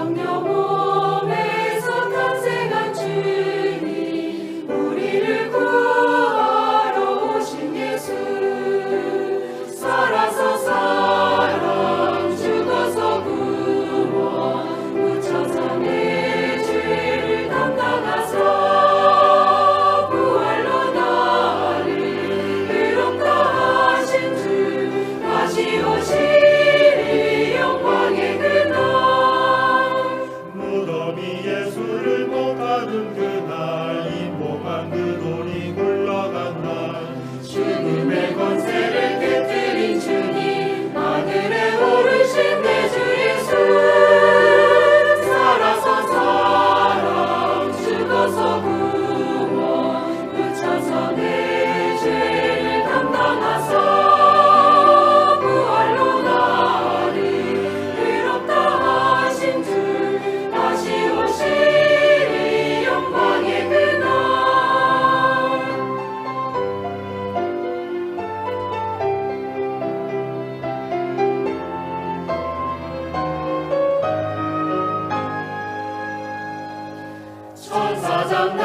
성령몸에서 탄생한 주님, 우리를 구하러 오신 예수, 살아서 사랑, 죽어서 구원, 묻혀서 내 죄를 담당하사 부활로 나를 의롭다 하신 주, 다시 오시리 영광의 그날. 무덤이 예수를 못 가둔 그날, 인복한 그 돌이 굴러간 날, 죽음의 권세를 깨뜨린 주님, 하늘에 오르신 내 주 예수, 살아서 사랑, 죽어서 구원, 묻혀서 내 죄를 담당하사 부활로 나를 의롭다 하신 주, 다시 오시리 영광의 그날. 천사장과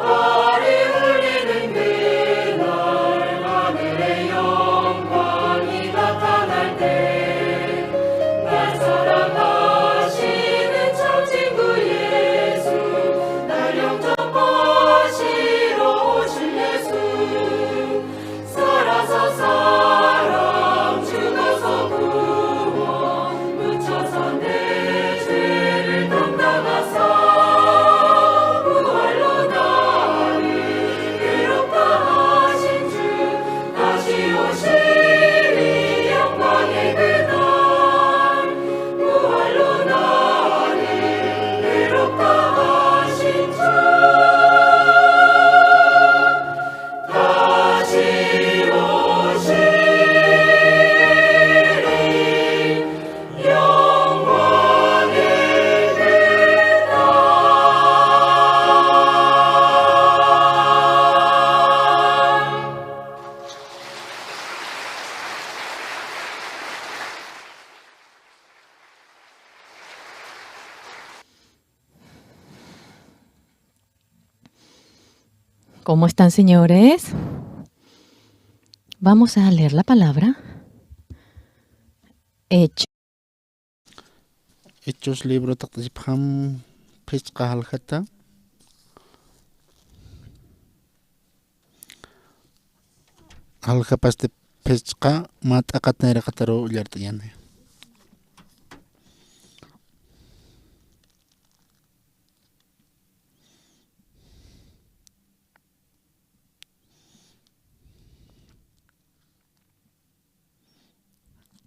발이 울리는 그날, 하늘의 영광이 나타날 때, 날 사랑하시는 참 친구 예수, 날 영접하시러 오실 예수, 살아서 사랑, 죽어서 구원, 묻혀서 내 죄를 담당하사 부활로 나를 의롭다 하신 주, 다시 오시리 영광의 그날, 부활로 나를 의롭다 하신 주, 다시 오시리 영광의 그날. ¿Cómo están, señores? Vamos a leer la palabra. Hechos. Hechos libro taktasipam pesca halhata. Halhapaste pesca mat akatnera kataro ulyartayane.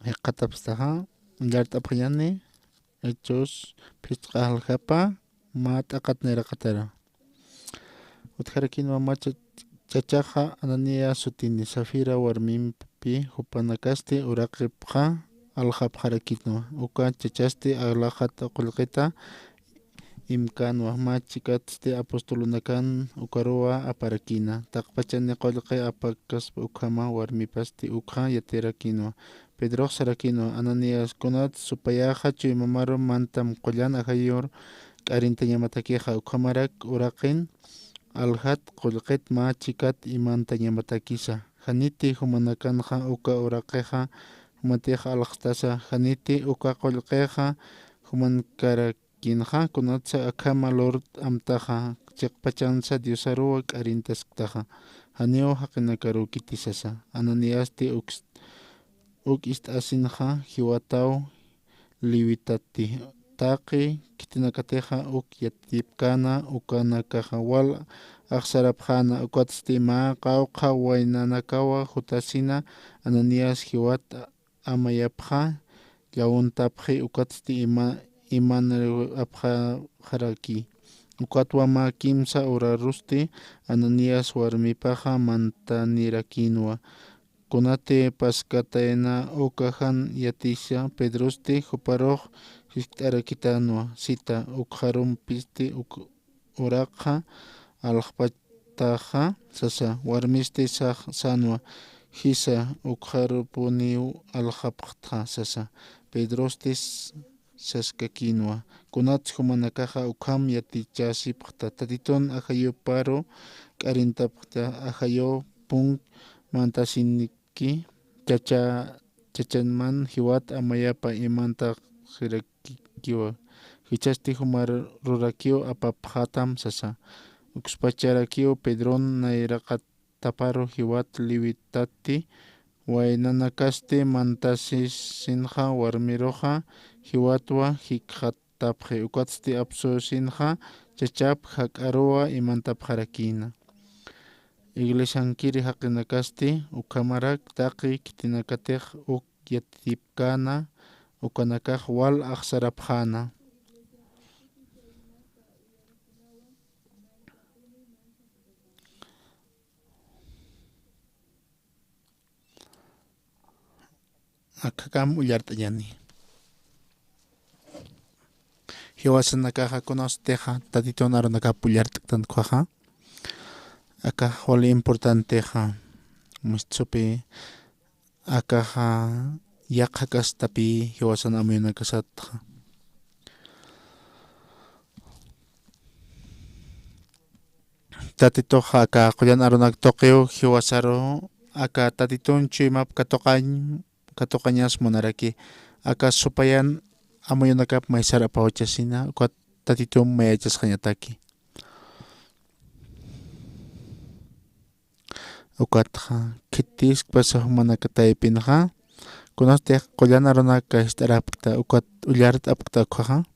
Hekatapstaha ulyartapayane. Hechos pesca halhapa mat akatnera kataro. Utkarakin mamacha chachaja Anania sutini Safira warmimpi hupanakaste uraqipqa alhapharakitno uka chachaste alajat aqulqita imkan wahmachikatste apostolunakan ukaruwa aparakina taqpachani qolqi apakas ukhama warmipaste ukha yatirakinwa Pedro sarakino Ananias kunat supayaja chuymamaro mantam qullan ahayor k'arintañamatakiqa ukhamarak uraqin alhat qulqit ma chikat imanta ñamatakisa haniti humanakanja uka uraqeja humanteja alqtasa haniti uka qulqeja humankarakinja kunatsa akhama lord amtaja chiqpachansa diosaruwa k'arintasktaja hanio haqinakaru kitisasa Ananiasti uk istasinja hiwataw liwitati taqi kitinakateja uk yatipkana ukanakaja wal aqsarapjana ukatsti ma qawqa waynanakawa hutasina Ananias hiwat amayapja yawuntapji ukatsti imanapja jaraki ukatwa ma kimsa urarusti Ananias warmipaja mantanirakinwa kunate paskatayna ukajan yatisha Pedrosti huparoj hiktarakitanwa sita ukharumpisti uraqja alqpataja sasa warmisti sanwa hisa ukharupuniw alqapqta sasa Pedrostis saska quinoa. Kunat humanakaja ukham yatichasi pakta tatiton ajayo paro karinta pakta ajayo punk mantasiniki chachanman hiwat amayapa imanta hirakikiwa. Hichasti humar rurakio apaphatam sasa. Uxpacharakio Pedron nairaka taparo hiwat liwitati waynanakaste mantasis sinja warmiroja hiwatwa hikhatapje ukatsti apso sinja chachap hakaroa imantapjarakina. Iglesiankiri haqinakasti ukamarak taqi kitinakatej uk yatipkana ukanakaj wal aksarapjana. Akakam uyartayani. Hiwasanakaja conosteja tatiton aronaka puyartaktan kwaja. Aka holi importanteja mustsupi akaja yaqakastapi hiwasan amyunakasatja. Tatitoja aka quyan aronak toqeo hiwasaro aka tatiton chuimap katoqañas monaraki aka supayan amuyunakap maysara pawachasina uka tatiton mayachasqañataki. Ukatja kitis pasaj manakataypinja kunostej quyan aronaka histarapakta ukat ullartapakta kwaja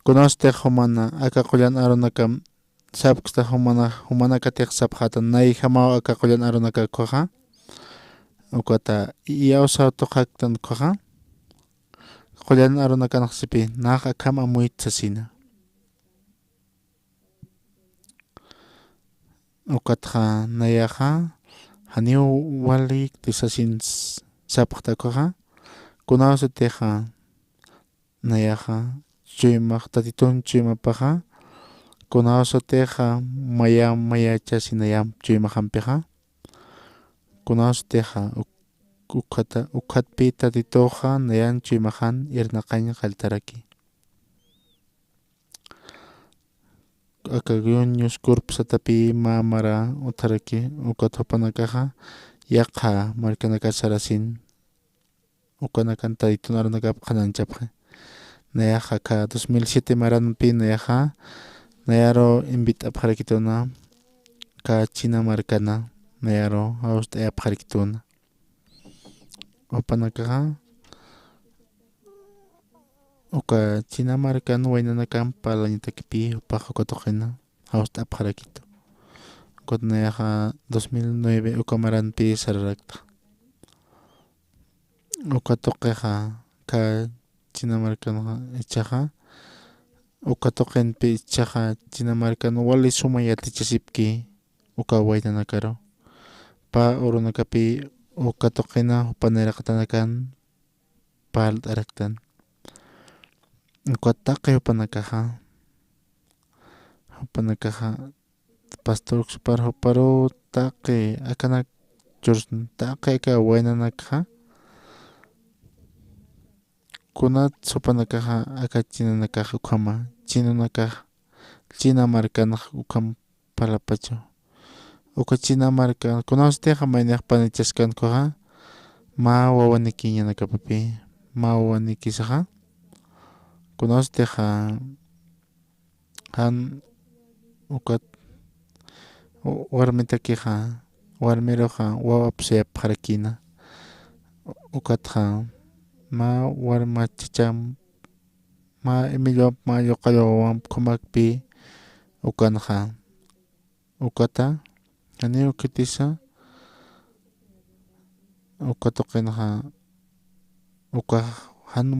kunostej humana aka quyan aronaka sapksta humanakatej sapjata nay hamaw aka quyan aronaka kwaja ukata iyawsa toqaktan kwaja quyan aronakanaqsipi naq akam amuytsasina. Ukatja nayaja haniw walik tisasin sapaqta kwaja kunawsateja nayaja chuymaq tatiton chuymapaja kunawsateja mayachasinayam chuymaqanpiqa kunawsateja ukhatpi tatitoja nayan chuymaqan irnaqaña qaltaraki. Aka guñus kurpsatapi mamara utaraki ukat hopanakaja yaqa markanaka sarasin ukanakan tatiton aronaka qananchapqa nayaja ka 2007 maranpi nayaja nayaro invitapqarakituna ka China markana nayaro awstayapqarakituna hopanakaja uka China markan waynanakan palañatakipi upaq ukatoqina awstapqarakito ukata nayaja 2009 uka maranpi sararakta ukatoqeja ka China markanqa ichaqa ukatoqinpi ichaqa China markan wali suma yatichasipki uka waynanakaro pa urunakapi ukatoqina upaniraqtanakan palt'araktan ukataqi upanakaja pastor ocsupar huparo taqi akanak taqi aka waynanakaja kunat supanakaja aka chinanakaja ukhama chinanakaja China markanaq ukham parlapachaw uka China marka kunawsteja mayniyaq panichaskankuqa ma wawaniki ñanakapapi ma wawanikisaqa kunawsteja han ukat warmitakiqa warmiroqa wawapas yapaqarakina ukatqa ma warma chacham ma Emilio ma yoqalla wawan qhumakpi ukanaqa ukata haniw kitisa ukatoqinaqa uka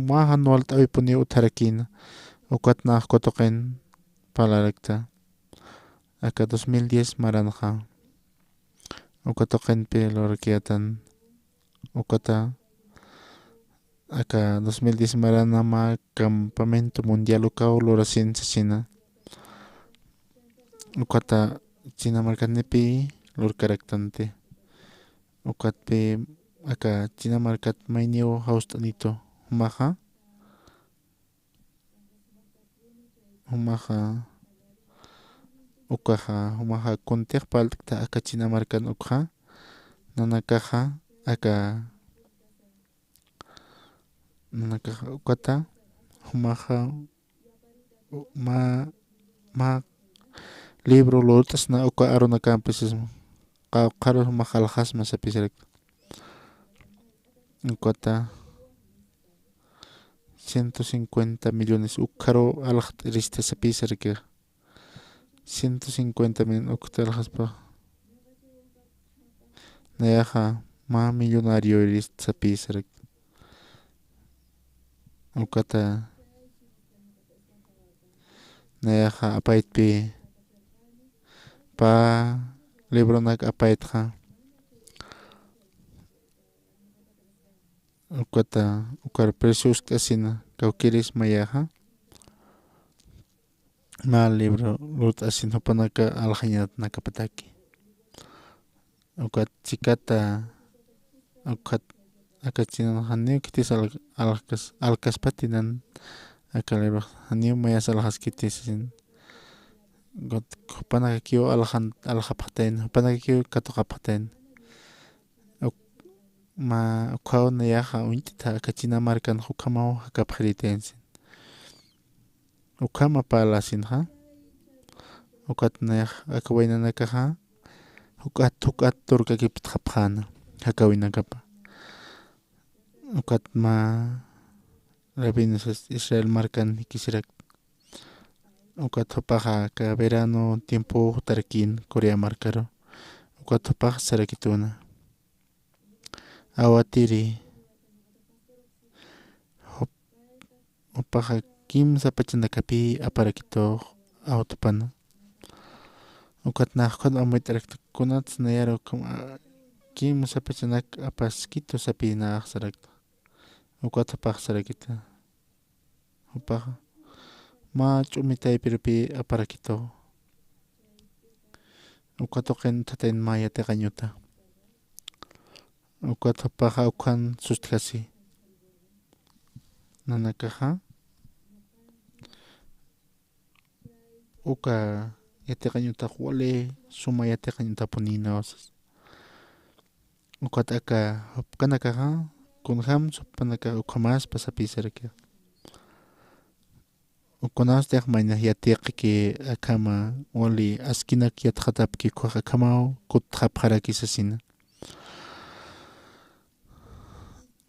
ma hanwal t'awipuni utarakina ukatnaq kutoqin palarakta aka 2010 maranaqa ukatoqinpi lurakiyatan ukata aka 2010 maranama campamento mundial ukaw lurasin sasina ukata China markanipi lurkaraktante ukatpi aka China markat mayniw hawst'anito humaqa humaja ukaja humaja kuntiq paltikta akachinamarkan ukja nanakaja nanakaja ukata humaja ma libro lotas na uka aruna campus qaro humaja alhasma sapisarek ukata 150 millones ukaro alhtriste sapisarek 150 millones ukta alhaspa nayaja ma millonario eres sapisarek ukata nayaja apaitpi pa libronak apaitja ukata ukar precios kasina kaukiris mayaja ma libro lut asin hopanaka alhañat nakapataki ukat chikata ukat akachinan haniu kitis alkas patinan akalibro haniu mayas alhas kitis sin got hopanaka kio alhapatayn hopanaka kio katoqapatayn ma ukaw nayaja uintita akachinamarkan hukamaw hakapqritensin ukama palasinja ukat nayaj akawaynanakaja hukat turkakipit hapqana hakawinakapa ukat ma rabinos Israel markan kisirak ukat hopaja ka verano tiempo tarkin Corea markaro ukat hopaj sarakituna awatiri hopaja kimsa pachanakapi aparakito awtupana ukat najkon amoitarak kunats nayaro kimsa pachanak apaskito sapina sarak ukat hopaj sarakita hopaja ma ch'umitay pirpi aparakito ukat oqen tatayn maya teqañuta ukat hopaja ukan sustkasi nanakaja uka yateqañuta wale suma yateqañuta punina osas ukat aka hopkanakaja kunjam supanaka ukamas pasapisaraka ukunas tiaq mayna yatiqki akama wali askinak yatqatapki kuqa kamao kutqapqaraki sasina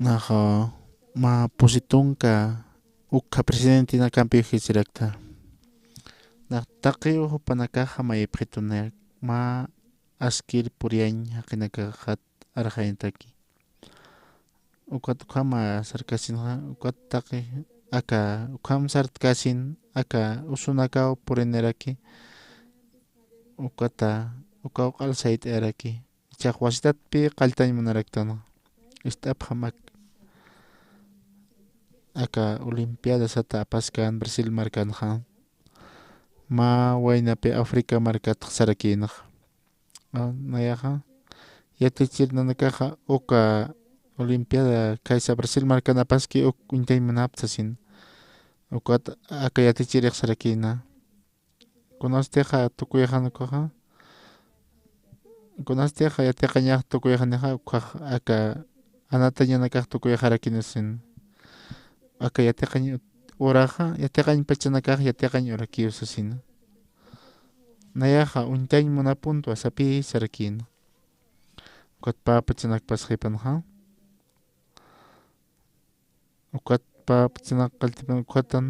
naja ma positunka uka presidente na kampi hisirakta na taqi uhupanakaja mayipqitunayak ma askir puriañ haqinakakat arjayntaki ukat ukama sarkasinja ukat taqi aka ukam sartkasin aka usunakaw purinaraki ukata ukaw qalsayt eraki chaq wasitatpi qaltañ munaraktana istaphamak aka olimpiada sata apaskan Brasil markanja ma waynapi Africa markata sarakinaq nayaja yatichir nanakaja uka olimpiada kaysa Brasil markana apaski uk untaymanaptasin ukat aka yatichiriq sarakina kunasteja tukuyajanakuja kunasteja yatiqañaq tukuyajaniqa ukaq aka anatañanakaq tukuyajarakinasin aka yatiqañ uraja yatiqañ pachanakaq yatiqañ urakiyusasin nayaja untañ munapuntu asapi sarakina ukat papachanakpas qhipanqa ukat papachanak qaltipan ukatan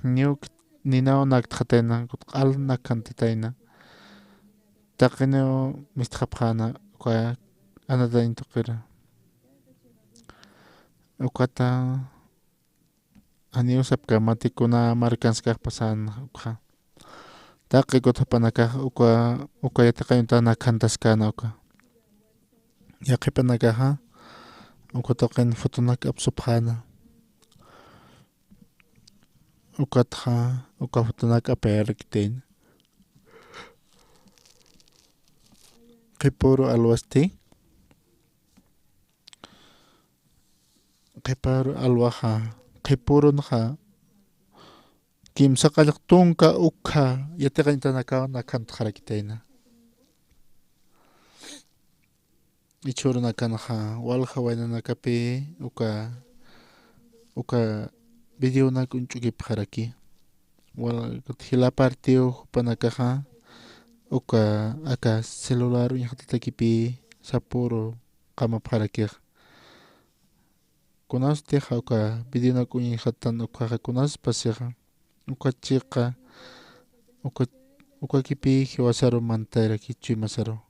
niuk ninaw tqatayna q'alna kantatayna taqineo mistqapqana uka anatañ tuqira ukata aniusapka matikuna markanskaqpa sana taqi kuthapanakaq uka yatiqañutana kantaskana uka yaqipanakaja ukatoqin futunak apsupqana ukatja uka futunak apayariktin qipuru alwasti qipuru alwaja qipurunqa kimsa qallaq tunka ukha yatiqantanaka nakant qarakitayna ichurunakanaqa walqa waynanakapi uka videona kunch'ukipi qaraki hila partido panakaqa uka aka celular uñaqtatakipi sapuro qama qarakiq kunastiqa uka videona uñaqatan ukaqa kunaspasiqa ukachiqa ukakipi hiwasaru mantayraki chuymasaru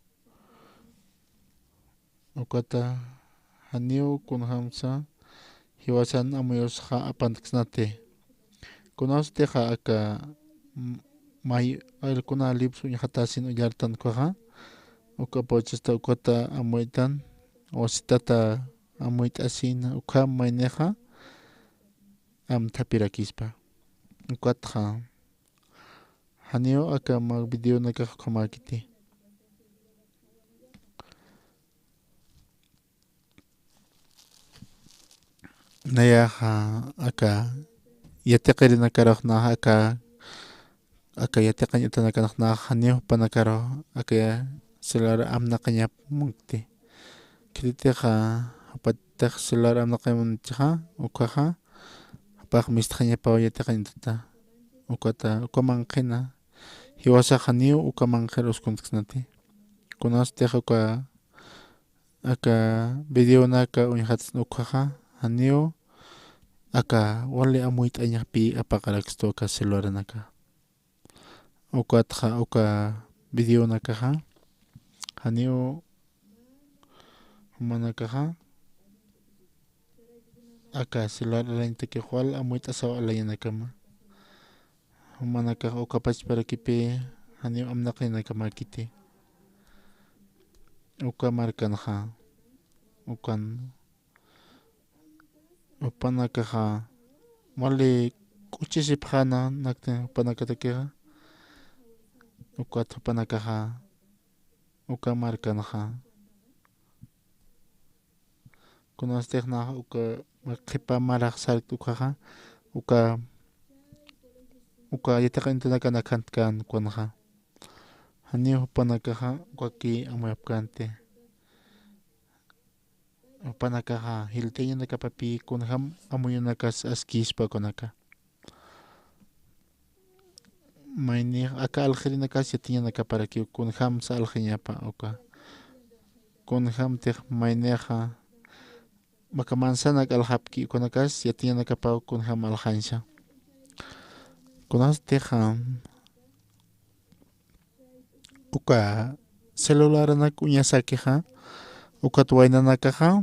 ukata haniu kunhamsa hiwasan amuyusqa apantiqsnate kunastiqa aka may aylkuna lips uñaqatasin uyartan kuqa uka pochasta ukata amuytan wasitata amuyta asina ukha mayneqa am thapirakispa ukataqa haniu aka mag video nakaqa qamakiti nayaqa aka yatiqirinakaraqna aka yatiqañutanakanaqna haniu panakaraq aka celular amnaqañap mukti kititiqa hapataq celular amnaqamuntiqa ukaqa hapaq mistaqañapaw yatiqañutata ukaman qhina hiwasaq haniu ukaman qhir uskuntiqsnati kunastiqa aka videonaka uñaqatasna ukaqa haniu aka wali amuyta añaqpi apaqaraqstu aka celularnaka ukataqa uka videonakaqa haniu humanakaqa aka celular alaynitaki wal amuyta asawa alayanakama humanakaqa uka pachparakipi haniu amnaqaynakamakiti uka markanaqa upanakaqa wali k'uchisipaqana naktin upanakatakiqa ukata upanakaqa uka markanaqa kunastiqnaqa uka qhipa maraq sarku ukaqa uka yatiqañutanakana kantkan kunaqa haniu upanakaqa ukaki amuyapkanti upanakaqa hiltañanakapapi kunaham amuyunakas askispa kunaka mayniq aka alqirinakas yatiñanakaparaki kunhamsa alqiñapa uka kunhamtiq mayniqa maka mansanak alhapki kunakas yatiñanakapaw kunham alqansha kunastiqa uka celularnak uñasakiqa ukat waynanakaqa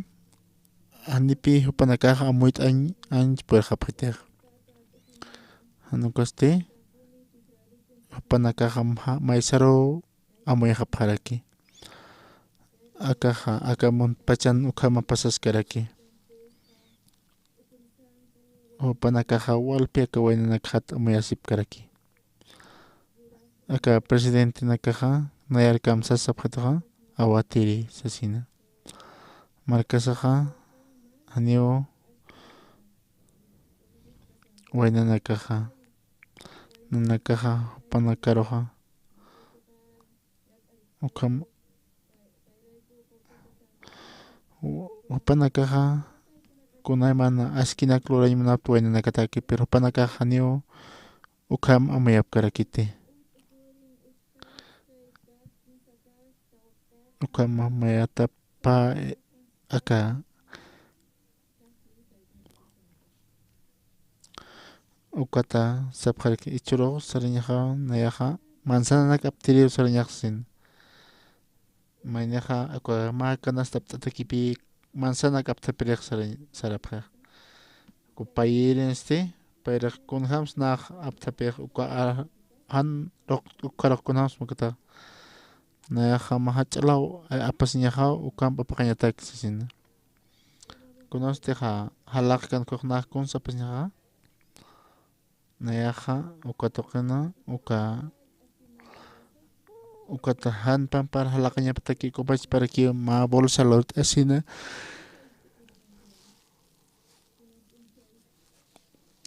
hanipi upanakaqa amuyta ancha puriqapaktiq hanukasti upanakaqa maysaru amuyaqapaqaraki akamun pachan ukhaman pasaskaraki upanakaqa walpi aka waynanakaqta amuyasipkaraki aka presidente nakaqa nayarkamsasapaqtaqa awatiri sasina markasaqa haniu waynanakaqa nanakaqa upanakaruqa upanakaqa kunaymana askinak ruraymanapti waynanakataki pero upanakaqa haniu ukham amuyapkarakiti ukama mayatapa aka ukata sapqariki ichuro sariñaqa nayaqa manzananak aptiriw sariñaqsin maynaqa aka makanastap t'atakipi manzanak aptapiriq sarapqa kupayrinsti payraq kunhams naq aptapiq uka han ukaraqkunhams makata nayaqa mahach'alaw apasñaqa ukampa paqañataki sasina kunastiqa halaq kankuq naq kunsapasñaqa nayaqa ukatuqina ukata hanpan para halaqañapataki kupach para que ma bolsa lot asina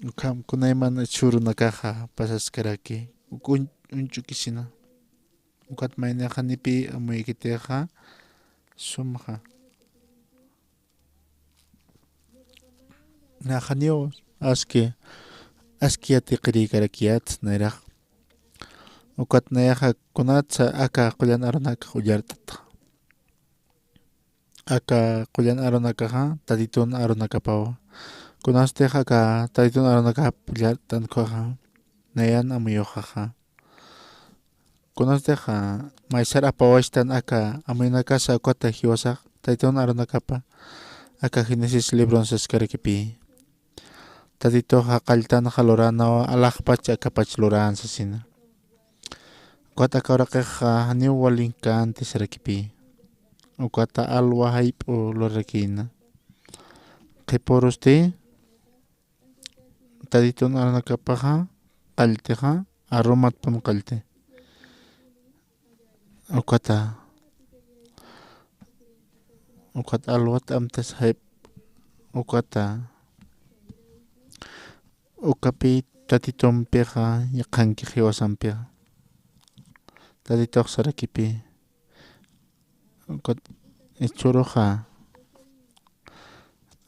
Ukam kunayman churu nakaja pasaskaraki unchukisina ukat maynaja nipi amuykiteja sumja najanio aski qirikarakiyat nayraj ukat nayaja kunatsa aka quyan aranaka uyartata aka quyan aranakaja tatitun aranakapawa kunasteja ka tatitun aranaka pullartankuaja nayan amuyojaja kunasteja maysar apawashtan aka amynakasa ukata hiwasaq tatitun aranakapa aka Génesis libron saskarkipi tatitoja qalltanaja luranawa alaqpacha akapach luransasina ukata kawraqeja haniw walinkanti sarakipi ukata alwa hayp'u lurakina qhipurusti tatitun aranakapaja qallteja arrumatpam qalte ukata alwata amtas hayp ukata ukapi tatitunpiqa ñiqanki hiwasanpiqa tatituq sarakipi ukat ichuruja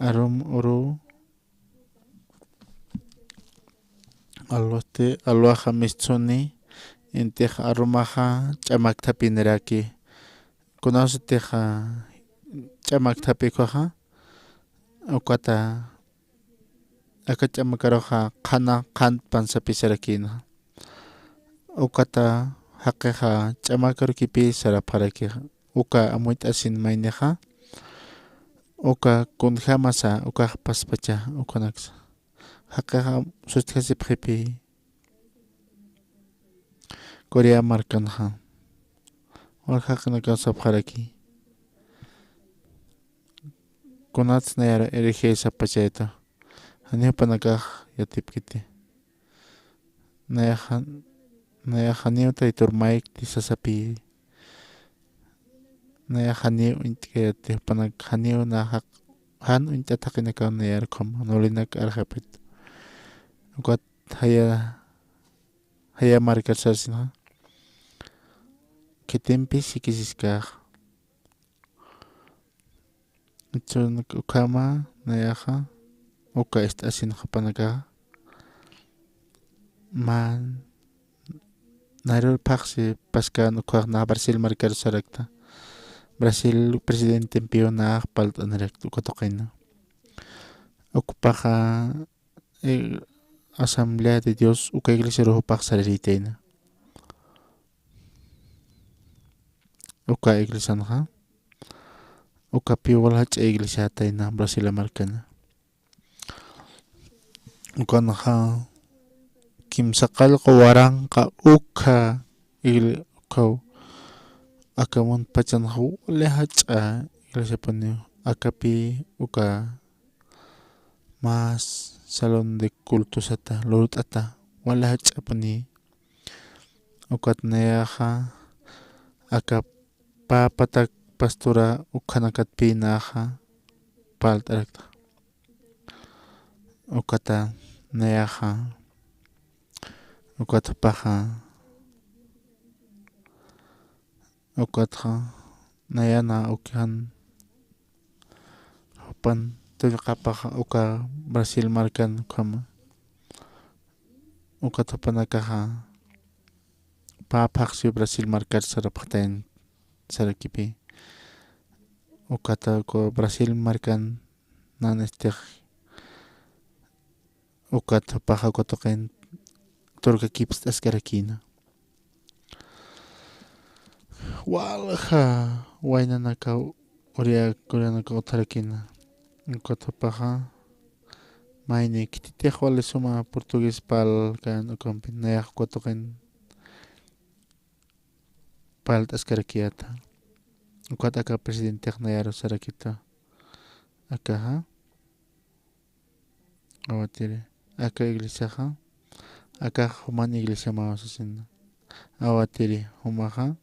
arum uru alwaja mistsuni intiqa arumaja ch'amaktapi niraki kunasutiqa ch'amaktapikuqa ukata aka ch'amakaruja qhana qhanpansapi sarakina ukata haqiqa ch'amakarkipi saraparakiqa uka amuyt'asin mayniqa uka kunhamasa ukaq paspacha ukanaksa haqiqa sutqasipqipi Corea markanaja walhaqna kawsapqaraki kunats nayara erigey sapachayta haniupanakaq yatipkiti naya haniuta iturmayk tisasapi naya haniu intikayati panak haniu na haq han intataqinakaw nayar qoma nulinak arqapit ukat haya markasarsina kitinpi sikisiskaq ichun ukama nayaja uka est'asinqa panakaqa man narurpaqsi paskan uqaq na Brasil markaru sarakta Brasil presidente piyunaq palt'aniraqta ukatuqayna ukpaqa Asamblea de Dios uka iglesia rupaq saririytayna uka iglesianaqa ukapi walhach'ay iglesiatayna Brasil markana ukanaqa kimsa qallqa waranqa ukha ukhaw akamun pachanaqa walhach'a iglesiapuni akapi uka mas salón de cultosata lurut'ata walhach'apuni ukatnayaqa aka papatak pastura ukhanakatpi naqa palt'araqta ukata nayaqa ukatapaqa ukataqa nayana ukan hupan tullqapaqa uka Brasil markan ukama ukatapanakaqa papaqsi Brasil markar sarapaqtayn sarakipi ukata ko Brasil markan nanestiq ukatapaqa ukatuqayn turkakipas askarakina walqa waynanakaw uryanakaw tarakina ukatapaqa mayni kititiq wali suma portugués pal kan ukampi nayaq ukatuqayn palt askarakiyata ukata aka presidente nayaro sarakita akaja awatiri aka iglesiaqa aka human iglesia mawasasina awatiri humaqa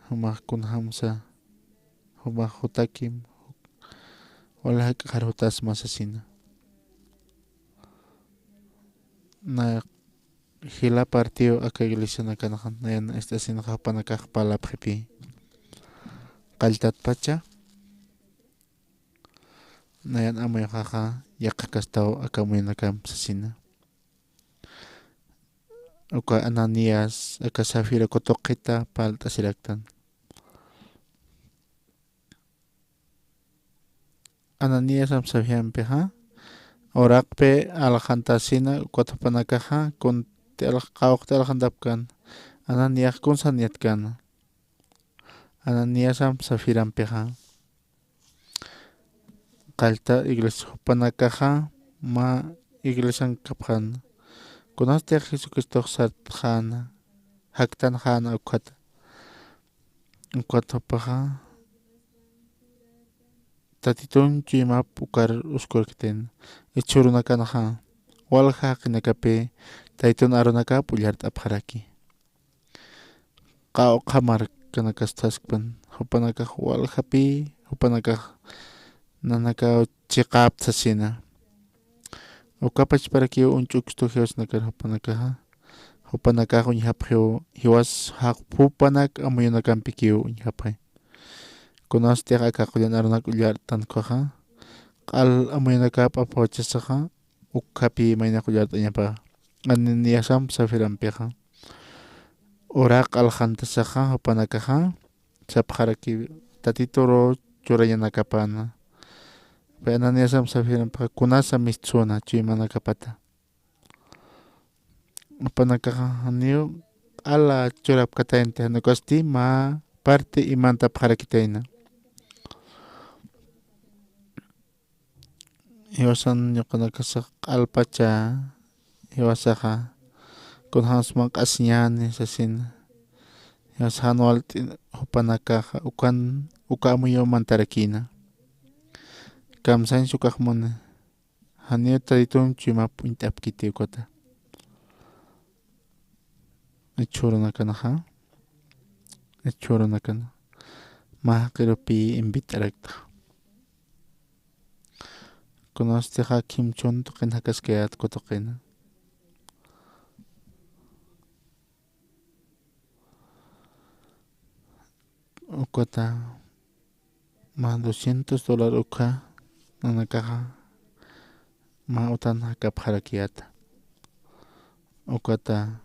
humaq kunhamsa humaq hutakim wala qhar hutas masasina na hila partido aka iglesia na kanahan na yan esta sinakapanakak pala prepi kaltat pacha na yan amoy kaka yakakastaw aka mo nakam sa sina uka Ananias aka Safira kotok kita palta silaktan Ananias am sabihan pe ha orak pe alhantasina kotapanakaha kun kawak alhandapkan Ananias kun saniatkan Ananias am safiran pe ha kalta iglesia panakaha ma iglesia kaphan kunaste Jesucristo sartkhana haktan khana ukat paha tatitun chima ukar uskurkten ichuruna kanaha walha kinakape taitun arunaka pulyart apharaki qao qamar kanakastaspan hupanaka walhapi hupanaka nanaka chiqap sasina ukapach para que unchuk stojios nakar hupanaka unyhaprio hiwas hupanak amuyunakan pikiu unyhapre kunaste akakulan arunak ulyar tan koha qal amuyunaka apochasaha ukhapi mayna ulyar tanyapa Ananiasam safiran peha orak alhantasaha hupanakaha sapharaki tatitoro churayanakapana pe Ananiasam safiran peha kunasa mistsuna chimanakapata hupanakaha haniu ala churap katayente hanukosti ma parte imanta pharakitaina Iwasan yokanakasak alpacha iwasaha kunhas mang asnyani sasin iwas hanual hupanakaha uka amuyo mantarakina kamsan sukakmona haniyo taditun chima puntapkiti ukota ichurunakanaha ichurunakana mahakirupi invitarakta Conoste Hakim Chon toquen hakaskeat kotoqena ukota ma $200 uka nanakaha ma utan hakap harakiata ukota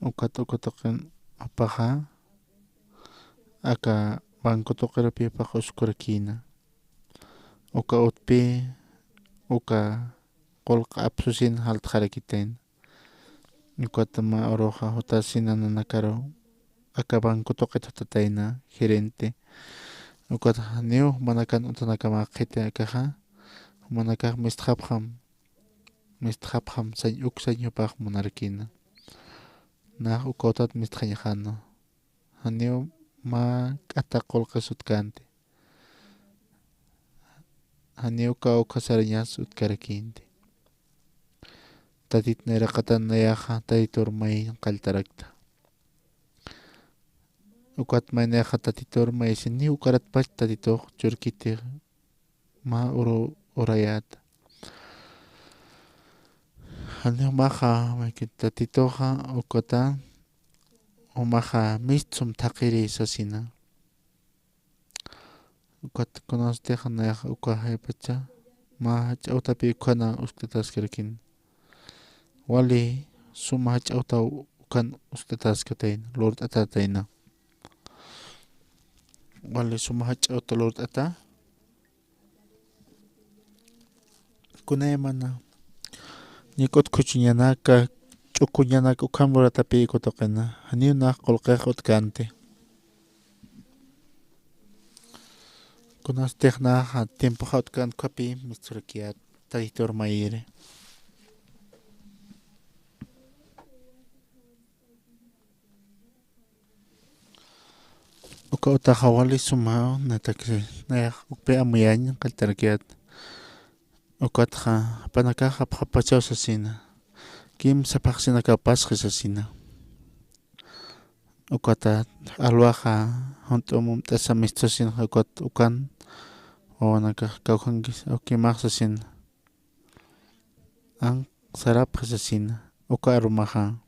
ukotoqen apaha aka banco toqerapi paqa uskurakina uka utpi uka qolqa apsusin haltqarakitain ukatama oroja hutasina nanakaro aka banco toqetatataina gerente ukata niu manakan utanakama qhete akaha manakaq mistqapham sañ uksañupaq munarkina naq ukawtat mistqañajano haniu ma k'ata qolqa sutkante haniuka ukasarañas utkarakinte tatit neraqatan nayaqa tatitur may qaltarakta ukat may nayaqa tatitur may sini ukaratpach tatituq churkitiq ma urayata haniu maqa tatituqa ukata umaha mistsum thaqiri sasina ukat conoste hanayaq ukahay pacha ma ch'awtapi ukhana uskataskarakin wali suma ch'awta ukan uskataskatayn lord atatayna wali suma ch'awta lord ata kunay mana nikot kuchinyanaka ch'ukuñanaka ukhamuratapi kotoqena haniuna qolqeq utkante kunastejna tiempo utkan kapi misturakiat taditor mayire uka utahawali sumao natakse nayak ukpe amuyañ qaltarakiat ukatja panakaja phapachaw sasina kim sapaqsina kapasqa sasina ukata alwaja juntumum t'asa mistosin ukan o naka kawjankis o kimaq sasina ang sarap kasasina uka arumaha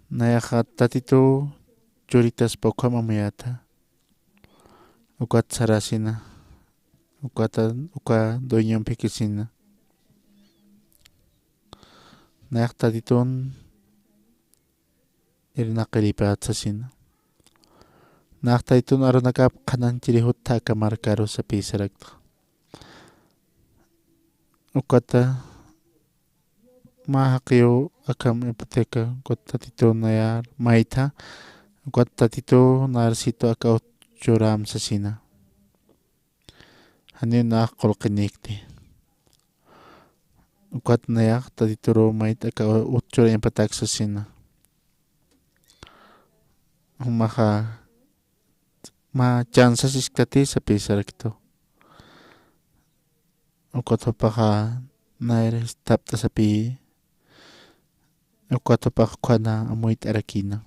nayaha tatito churitas pa uka mamayata ukat sarasina uka doñang pikisina nayak tatiton irinakilipat sasina nayak tatiton aranakap kanan chirihut taka markaro sa pisarakta ukata mahakyo akam ipoteka kot tatito nayar maita kot tatito narsito akaw churam sasina hanin nakol kinikti ukat nayak tatitoro mait akaw utchura empatak sasina humaka ma chance siskati sa pisarakto ukat hopaka nair tapta sapi ukat hopak kwana amoit arakina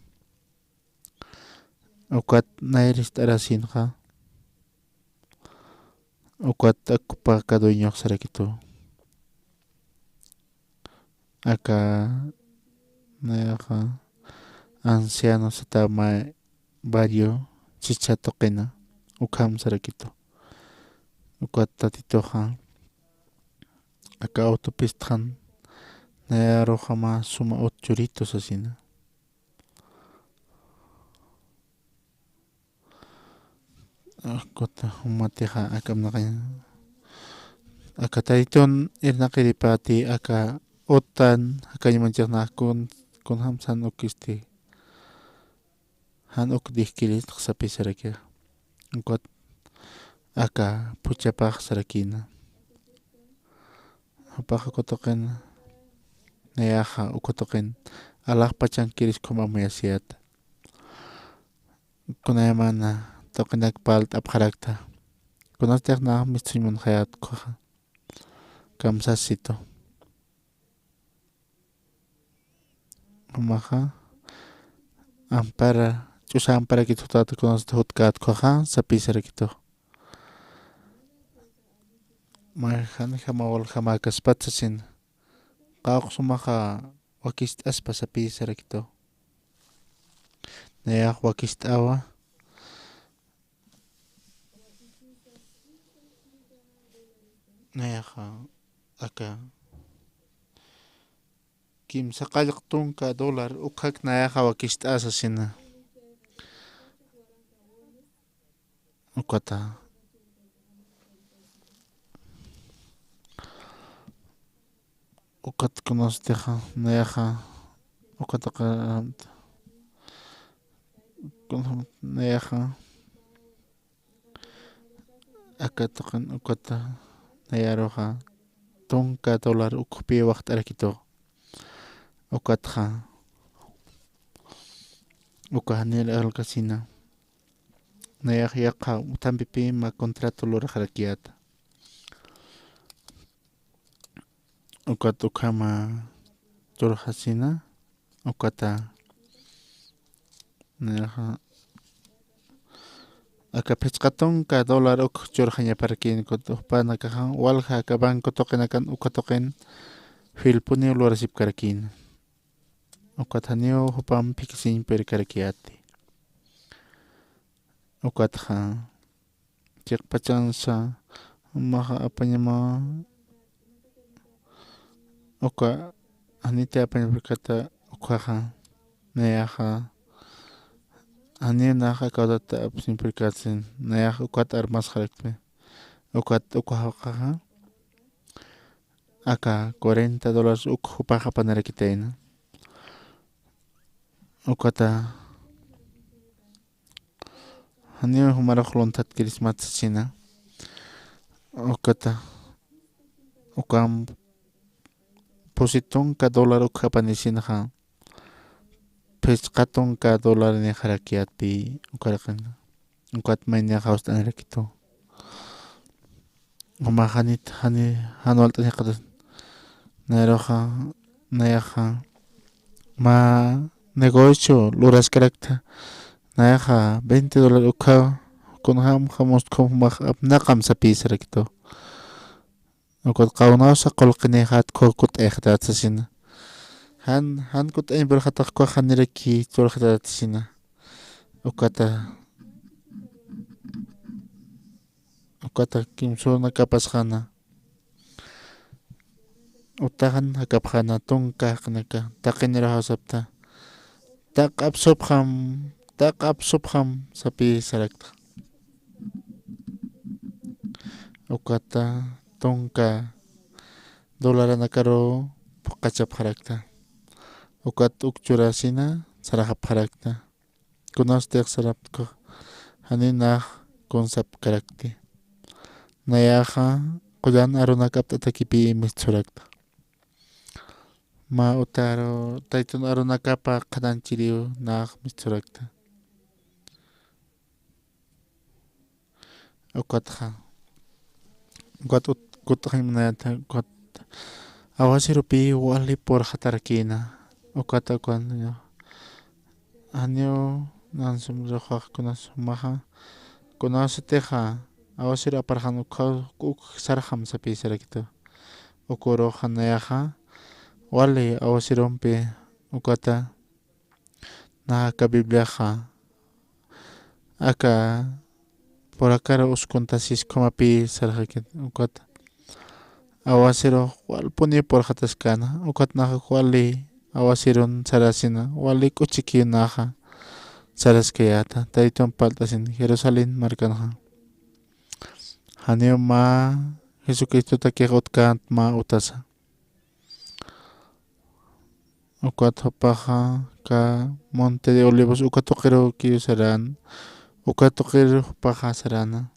ukat nair arasin ka ukat akupa kadoñok sarakito aka nayaka anciano sa tama barrio chichatokena ukam sarakito ukat tatito ka aka autopisthan nayaro kama sumaot churito sasina kota humateha akam na kanya aka taiton irnakiripati aka otan aka yumanchakna kun hamsan okisti han okdihkilit sa pisarakya kot aka puchapak sarakina hapaka kotoken nayaha ukotoken alak pachang kiris kumamayasiat kunayamana tokenak palt apharakta kunastek na mistrimun hayat koha kamsasito umaka ampara chusa ampara kito tata kunastek hutkat koha sa pisarakito Marhan hamawal hamakas patsasin kaok sumaka wakist aspa sa pisarakito nayak wakist awa nayaka aka kim sakalak tungka dolar ukhak nayaka wakist asasina ukata ukat kunosteja nayaka ukataka nayaka akatakan ukata nayaroha tungka dolar ukpi waktu arakito ukatha ukahanil alkasina nayak yaka utampipi ma kontrato lor harakiata ukat ukama turhasina ukata nayaka aka pechkaton ka dolar uk churhanya parkin koto panakahan walha ka banko tokenakan ukatoken filpuni lorasip karkin ukathanio hupam pikisin per karkiati ukatha cek pachansa maha apanyama uka anita apanya berkata ukaha nayaha Ani naka kaudata apsin perkatsin nayak ukat armas harakme ukat ukahakaha aka $40 uk hupaka panarakitaina ukata hani humara khulontat kirismat sina ukata ukam positon ka $1 uk hapanisina ha pescaton ka $1 ni harakiati ukarakan ukat mainya haus tan rakito umahanit hani hanwal tan yakad naroha nayaha ma negocio luras karakta nayaha $20 ukha kun ham khamos khom mak apna kam sa pis rakito ukat qawnaw sa qolqinehat kokut sina han kut ay berhatak ko haniraki sina ukata kimsona kapasqana utahan hakapjana tunka qnaka taqinira hasapta taqapsubham sapi sarakta ukata tunka dolarana karo qachapharakta ukat ukchurasina sarajapharakta kunastiq saraptqa haninaq kunsap karakti nayaqa quyan arunakapta takipi mitsurakta ma utaro taytun arunakapa qananchiriw naq mitsurakta ukatqa kutqimnata awasirupi wali por hatarakina ukata cuando año nansum rohaq kunas maha kunasteja awasir aparhan uk sarham sapi sarakito ukuro hanayaja wali awasirumpi ukata naka bibliaja aka por akara uskuntasis komapi sarjakit ukata awasiro walpuni por hataskana ukat naja wali awasirun sarasina wali kuchiki naja saraskayata taytun paltasin Jerusalén markanaja haneo ma Jesucristo takiqutkan ma utasa ukat hopaja ka Monte de Olivos ukatoqiro kiusaran ukatoqiro paja sarana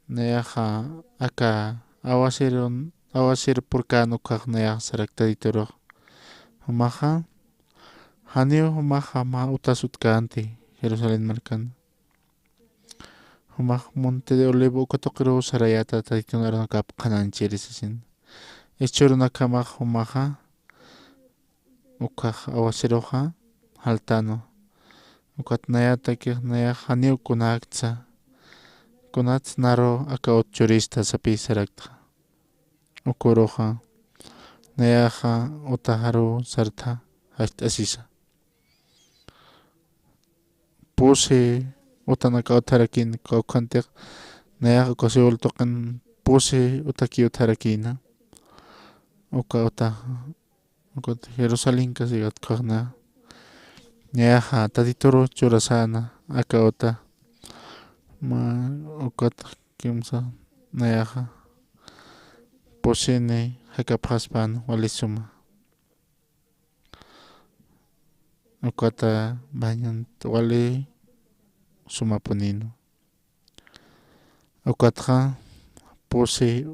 nayaja aka awasir purkanu kaq nayaq saraktaditoro humaja haneo humaja ma utasutkanti Jerusalén markan humaj Monte de Olivo ukatoqiro sarayata taytun arunakap qananchirisasin ischurunakamaq humaja ukaq awasiroja haltano ukat nayata kiq nayaq haneo kunaqtsa naro aka utchurista sapi sarakta ukuroja nayaja utaharu sarta asisa pusi utanaka utarakin kawkantiq nayaja kosiwul toqan pusi utaki utarakina uka Jerusalén kasigat kaqna nayaja taditoro churasana aka uta ma ukat kimsa nayaja pusini hakapqaspan walisuma ukata bañan wali sumapunino ukatqa pusi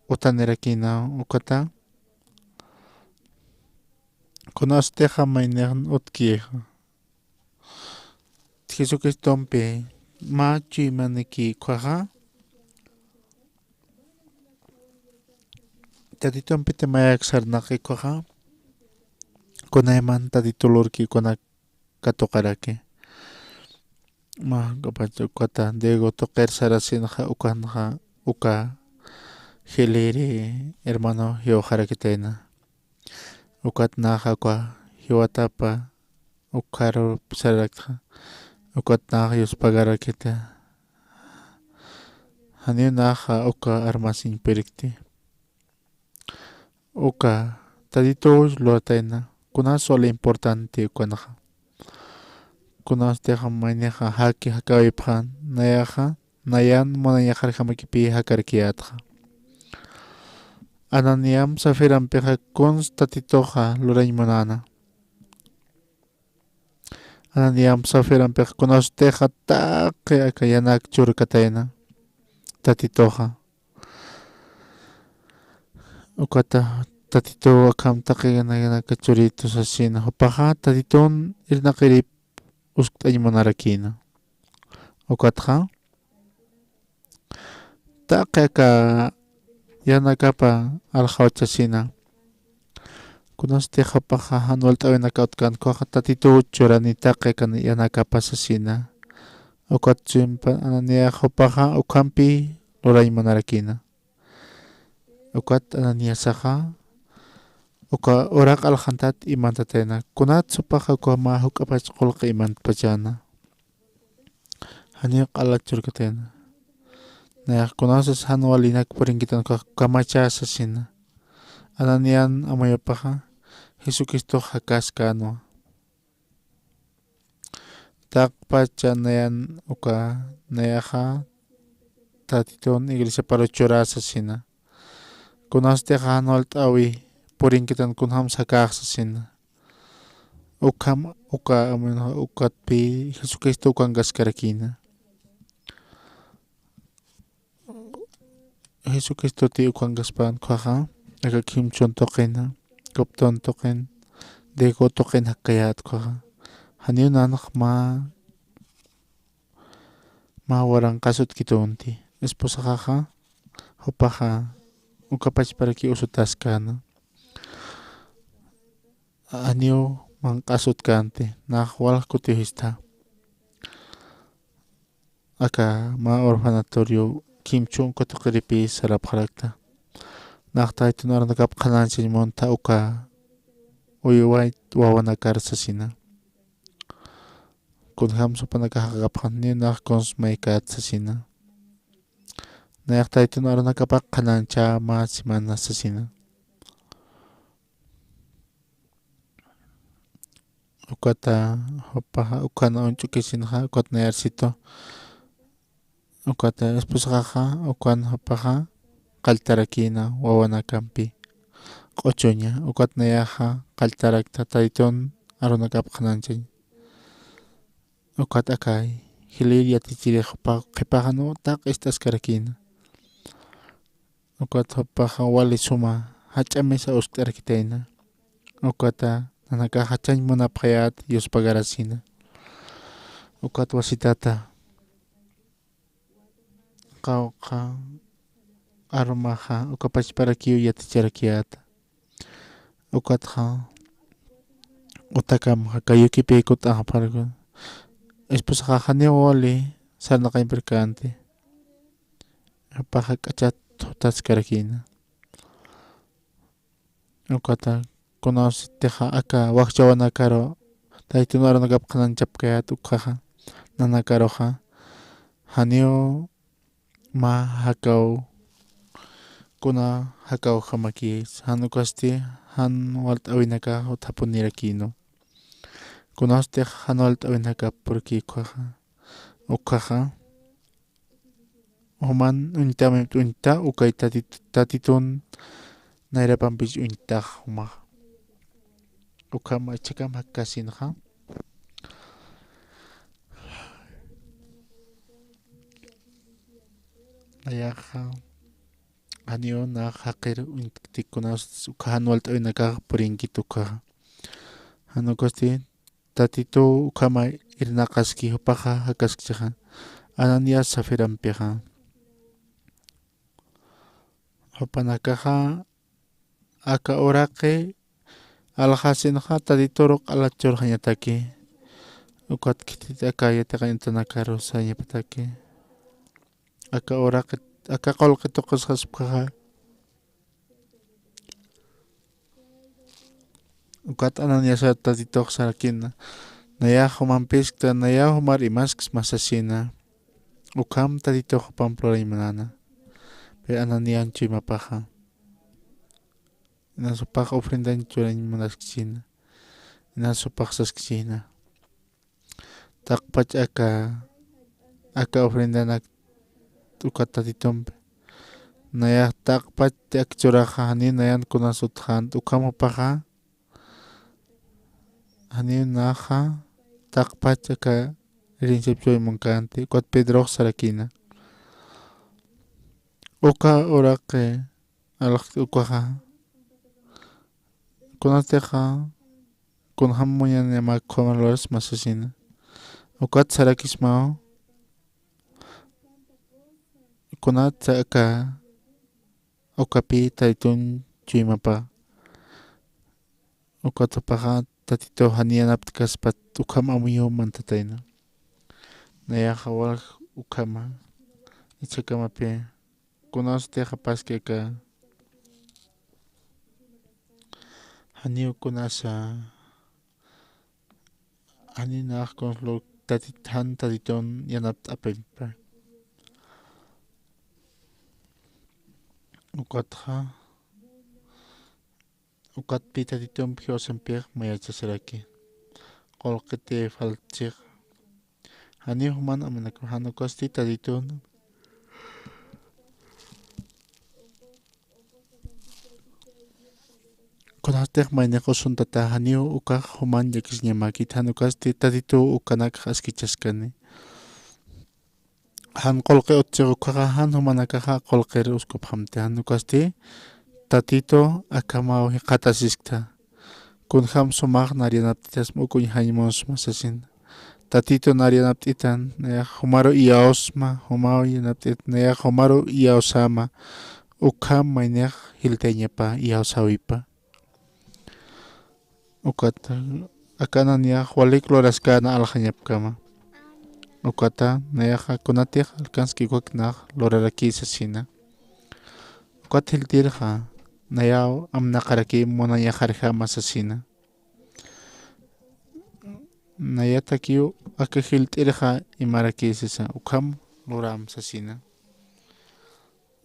utanerakina ukata kunasteja mayneqn utkieja Jesucristompi ma chimaniki kwaja tatitompi temayak sarnaqi kwaja kunayman tatitulurki kunak katoqaraki ma kapacha ukata Diego toqer sarasinqa uka hiliri hermano hiwajarakitayna ukat naqa kwa hiwatapa ukaro sarakqa ukat naqa yuspagarakita haneo naqa uka armasin pirikti uka tadito lotayna kunas wala importante ukanaqa kunasteqa mayneqa haki hakawiphan nayaqa nayan munayaqarqamakipi hakarkiyatqa Ananiam Safirampiqa constatitoja luraymunana. Ananiam Safirampiqa conosteja taqi akayanak churkatayna tatitoja. Ukata tatito akam taqi yanaka churitos asina. Hopaja tatiton irnaqirip usktaymunarakina. Ukatja taqi aka yanakapa alhawchasina kunasteja paja hanualt'awinaka utkankuqa tatito churanitaqa kan yanakapa sasina ukatchimpa ananiaqa paja ukampi luraymunarakina ukat ananiasaha uka orak alhantat iman tatena kunat supaka uka mahuk apach kolka iman pajana hanya alat curkatena nah kunasas hanwalinak peringkitan kamacha sasina ananian amayapaka Jesucristo hakas kano tak pachanayan uka nayaha tatiton iglesia parochora sasina kunaste hanwalt awi peringkitan kunham sakak sasina ukam uka amin ukat pi Jesucristo ukan gaskarakina Jesucristo ti ukan gaspan kwaha aga kimchon tokena kopton token deko token hakayat kwaha haniu nanak ma warang kasut kitonti esposa kaha hopaha ukapach para ki usutas kana haniu mang kasut kante nakwal kutihista aka ma orfanatorio kimchon kotokeripi sarap harakta nakta itu naran nakap kanansin monta uka uyuwait wawana karsasina kunham sopa nakahakapan ni nakons maikat sasina nakta itu naran nakapak kanancha ma simana sasina ukata hopa ukana onchukisinha ukat nayarsito ukata esposakaha ukan hopaha kaltarakina wawana kampi qochoña ukat nayaha kaltarakta tayton aronakap kananchik ukat akay hilir yatichiri hopa qhipaqano tak estas karakina ukat hopaha wali suma hach'amesa usk'arakitayna ukata nanaka hachañ munapqayat Dios pagarasina ukat wasitata qawqa aromaha ukapach para kiu yaticharakiata ukatha utakam hakayuki pekut pargo esposa hane wali sarna kay perkante paha kachat hotas karakina ukata konos teha aka wakchawana karo taytunaro nagap kanan chapkayat ukaha nanakaroha haneo ma hakaw kuna hakaw hamakis hanukasti han walt awinaka utapunirakino kunaste han walt awinaka porque kwaha ukaha oman unta unta ukay tatitun nairapampich unta huma ukama chakam hakasinha ayaha anio na hakir untikunas ukahan walt awinaka purinkituka hanukosti tatito ukama irnakaski hopaha hakaskchaha anania safirampiha hopanakaha aka orake alhasinha tatitorok alachor hanyataki ukat kititaka yataka intanakaro sayapataki aka orake aka kolkitokos haspkaha ukat anania sa tatitok sarakina naya humampeskta naya humar imasks masasina ukam tatitok pamplora imanana pe ananian chuimapaha nasupak ofrendan churan manaskchina nasupak saskchina takpach aka ofrendanak ukat tatitompe naya takpach akchoraha hani nayan kunasuthan ukamopaha hani naha takpach aka rinchepchoy monkante ukat Pedro sarakina uka orake alak ukaha kunateja kunhamuyan llama komalores masasina ukat sarakismao kunat aka ukapi taitun chuimapa ukat paha tatito hanianaptkaspat ukam amuyo mantatayna naya hawal ukama ichakamapi kunas teja paske aka Haniu kunasa haninaq konlo tatitan tatiton yanap apempa. Ukatha ukatpi tatiton piosenpiq mayachasaraki. Qolqiti falchiq. Haniu man amanako hanukosti tatiton. Kunastek mayneko suntata haniu ukaq human yakisñamaki hanukasti tatitu ukanak askichaskani. Han qolqi utchiq ukaqa han humanakaqa qolqir uskuphamte hanukasti tatito akamaw qatasishkta. Kunham sumaq narianaptitas mukuñ hañimus masasin. Tatito narianaptitan humaro iyaosma humao yanaptit humaro iyaosama ukham mayneq hilteñapa iyaosawipa. Ukata akana niaq walik loraskana alhañapkama. Ukata nayaqa kunatiq alkanski waknaq lorarakisasina. Ukata hiltirqa nayaw amnaqaraki munayaqarqa masasina. Nayatakiu aka hiltirqa imarakisasa ukham loram sasina.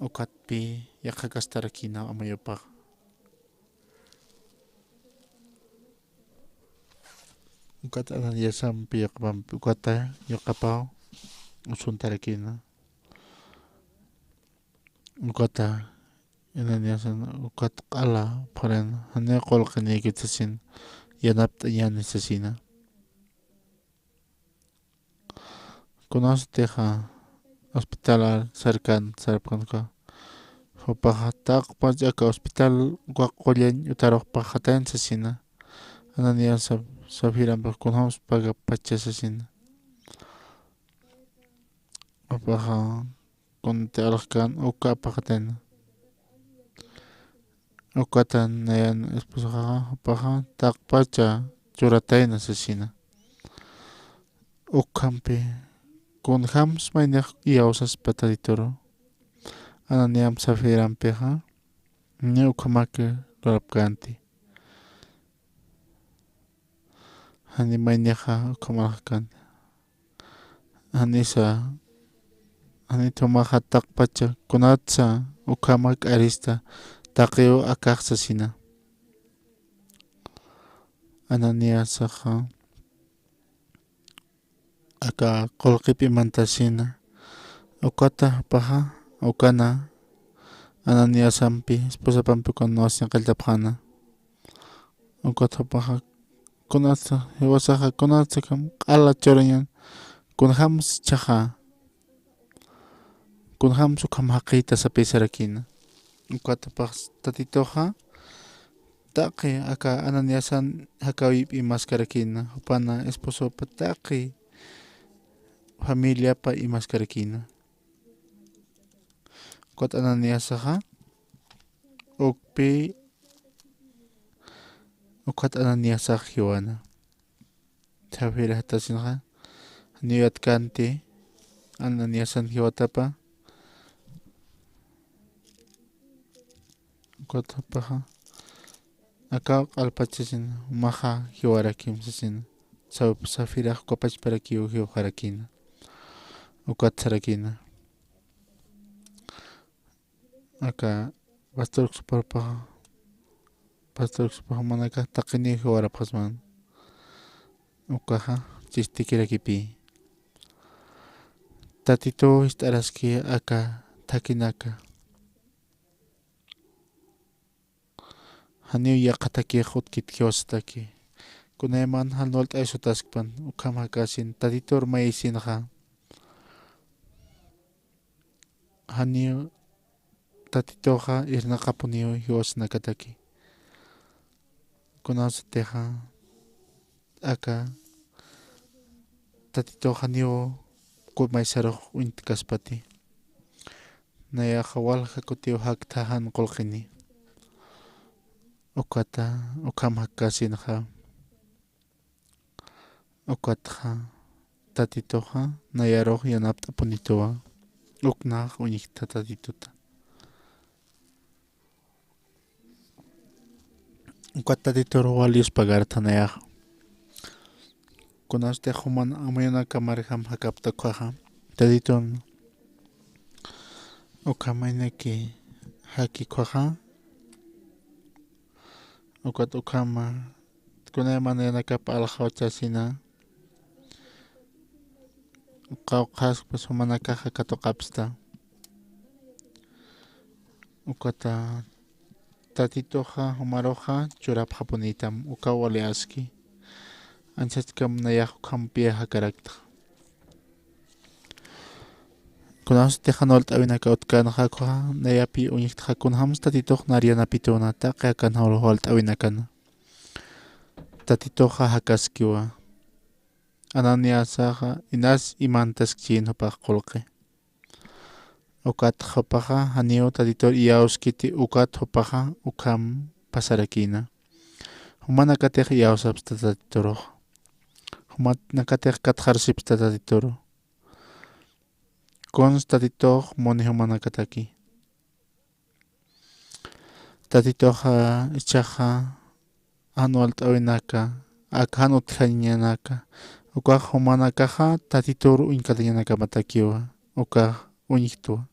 Ukatpi yaqakastarakina amayupaq. Ukata anayasampi yaqpampi ukata yaqapaw usuntarakina. Ukata inaniyasan ukat qala pharan hane qolqini kitasin yanapta yanisasina. Kunasteqa hospital cercan sarpanqa. Hupaqa taqpa yaka hospital waqollan utaroqpa hatan sasina. Ananiyasab safiranpaq kunhamus paga pachasasina. Hupaqa kunti alaqkan uka paqatena. Ukatan nayan esposaqa hupaqa taqpacha churatayna sasina. Ukhampi kunhams mayneq iyawsas pataditoro. Ananiyam safiranpiqa ni ukhamaki lorapkanti. Hani mayneqa ukhamalaqkan. Anisa anitumaqa taqpacha kunatsa ukhamak arista taqiu akaq sasina. Ananiyasaqa aka qolqipi mantasina. Ukata paqa ukana ananiyasampi esposapampi kunawasin qillapaqana. Ukata paqa kunatsa hiwasaqa kunatsa kam q'ala churañan kunhams chaqa kunhams ukham haqiyta sapisarakina. Ukata paq tatitoqa taqi aka ananiyasan hakawipi maskarakina hupana esposopa taqi familiapa imaskarakina. Ukata ananiyasaqa ukpi ukata ananiyasaq hiwana. Chawira hatasinqa niyatkanti ananiyasan hiwatapa. Ukata paqa aka q'alpachasina umaqa hiwarakim sasina. Safiraq kopachparakiw hiwarakina. Ukata sarakina. Aka pastorqsuparpaqa pastorqsupaqa manaka taqini hiwarapqasman. Ukaqa chistikirakipi. Tatito istaraski aka takinaka. Haniu yaqataki qutkit kiwasataki. Kunayman halnualt aysutaskpan ukham hakasin tatitor maysinqa. Haniu tatitoqa irnaqapuniw hiwasnakataki. Kunasatiqa aka tatitoqa niu kumaysaruq winti nayaqa walqa kutiw haqtahan qolqini. Ukata ukham hakasinqa. Ukataqa tatitoqa nayaruq yanapta punituwa. Uknaq uñiqta tatituta. ukat tatitor walius pagartanaya kunaste human amayana kamarham hakapta kwaha taditon ukamainaki haki kwaha ukat ukama kunay manana kap alhawchasina qawqas pas humanaka hakatokapsta ukata tatitoja humaroja churap japonitam ukawali aski anchatkam nayak kampia hakarakta kunas tejanol tawinaka utkana hakwa nayapi unik hakun hams tatitoj nariana pitona taqya kan hawal tawinakana tatitoja hakaskiwa ananiasaja inas imantas chin hopaq qolqe ukat hopaja hanio tatitor iauskiti ukat hopaja ukam pasarakina humana katej iausapsta tatitoro humana katej katjarsipsta tatitoro kons tatitor moni humana kataki tatitoja ichaja anual tawinaka akhanut khañanaka uka humana kaja tatitor unkatañanaka matakiwa uka uniktua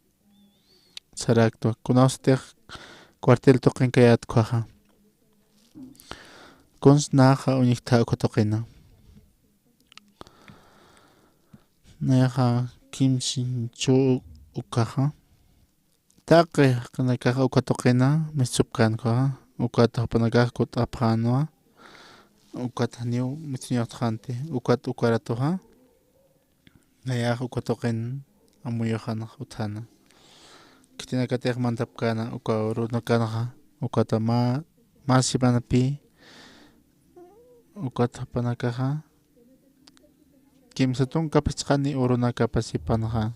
saraktua kunastej cuartel toqenkayat kwaja kons naja unikta ukotoqina naja kimsin chu ukaja taqe kanakaja ukotoqina misupkan kwaja ukata panakaj kutapjanua ukata niu mitniotjante ukat ukaratoja naja ukotoqin amuyojana utjana kitinakatej mantapkana uka runakanaja ukata masipanapi ukata panakaja kimsatun kapichqani urunaka pasipanaja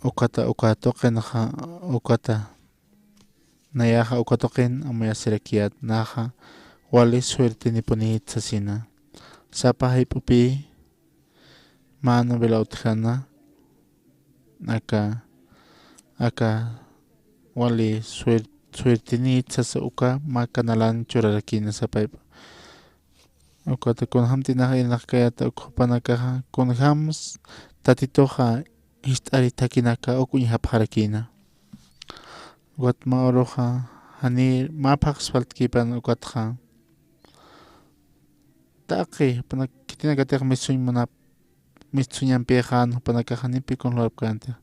ukatoqinaja ukata nayaja ukatoqin amuyasirakiat naja wali suerte nipunitsasina sapa hipupi mano velautjana aka wali suerte nitsasa uka makanalan churarakina sapaipa ukata kunhamtinaja inaqkayata ukhupanakaja kunhams tatitoja hist'ari takinaka ukuñihapqarakina ukat maoroja hani mapaq asfaltkipan ukatja taqi kitinakatej mitsuñanpiqa panakaja nipi kunlurapkante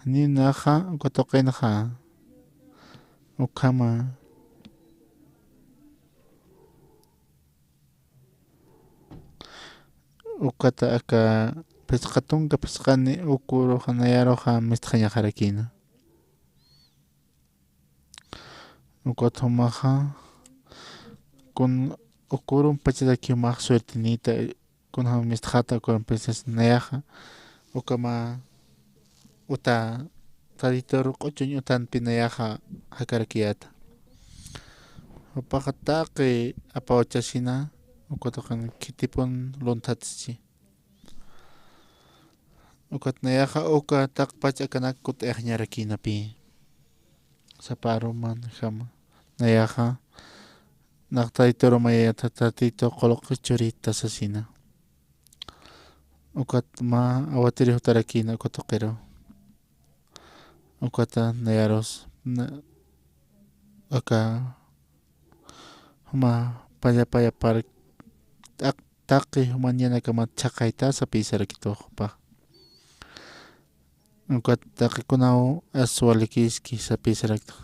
ninaja ukatoqinaja ukama ukata aka pesqatunka pesqani ukuroja nayaroja mistqañaqarakina ukatumaja kun ukurun pachatakiumaq suertinita kunja mistqata ukuran pesas nayaja ukama uta taditor q'uch'uñ utanpi nayaja hakarakiyata upaqa taqi apawachashina ukatuqa kitipun luntatisi ukat nayaja uka taq pach'akanaka kut'eqñarakinapi saparuman jama nayaja naqtaytoro mayayata tatito qoloq churita sasina ukat ma awatiri hutarakina ukatoqero ukata nayaros aka huma paya par taqi humanyana kama chaqayta sapisarakitoqpa ukat taqikunau aswalikiski sapisarakta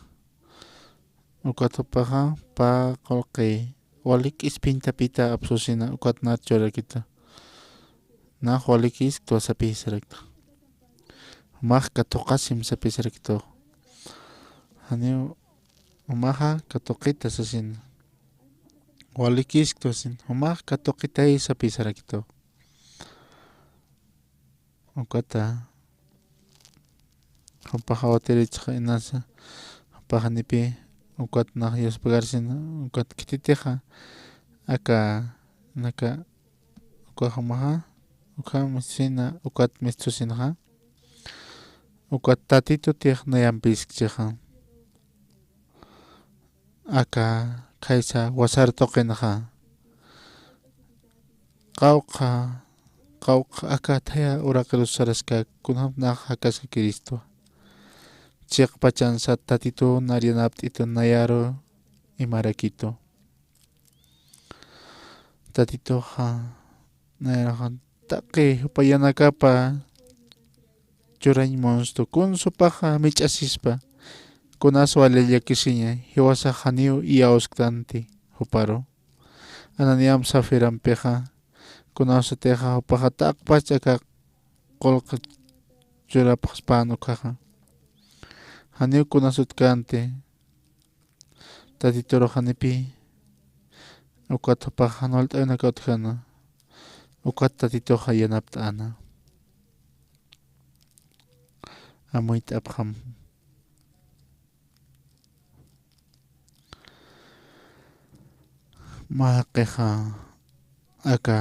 ukatupaqa pa qolqi walik ispintapita apsusina ukat na churakita na walikis tua sapisarakta maq katuqasim sapisarakito hani umaja katuqita sasina walikis tuasin umaq katuqitay sapisarakito ukata upaqa awatirichqa inasa upaqa nipi ukat na yuspagarsin ukat kititeja aka naka uka humaja uka misina ukat mistusinaja ukat tatito tiyak nayampis kchaja aka kaisa wasar toqenaja qawqa aka thaya uraqilos saraska kunam naq hakaska Cristo chiq pachan sa tatito narianapt'ito nayaro imarakito tatitoqa nayaraqa taqi upayanakapa churaymonsto kunsupaqa mich'asispa kunaswa lillakishiña hiwasa haniu iyausqtanti huparo ananiam safirampiqa kunasutiqa hupaqa taqpachaka qolqa churapaqspanu kaqa haniu kunasutkanti tatitoro hanipi ukat hupaqa hanual t'ayna kawtijana ukat tatitoqa yanapta ana amuyta apqam maqiqa aka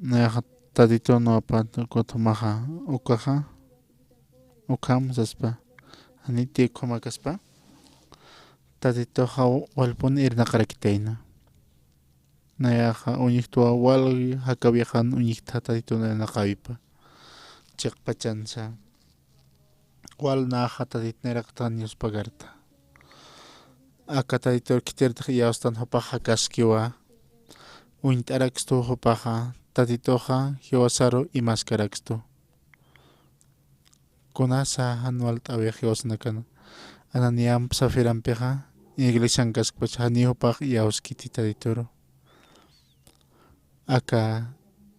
nayaqa tatito no'apa kutumaqa ukaqa ukam saspa aniti kumakaspa tatitoqa walpuni irnaqarakitayna nayaqa uñiqtuwa walqi hakawiajan uñiqta tatito naqawipa chiq pachansa walnaqa tatitniraqta newspagarta aka tatito kitirtaq iyawstan hupaqa hakaskiwa uñit'arakstu hupaqa tatitoqa hiwasaru imaskarakstu kunasa hanual t'awiaq hiwasnakana ananiam safirampiqa iglesian kaskpacha haniyupaq iyawskiti tatitoro aka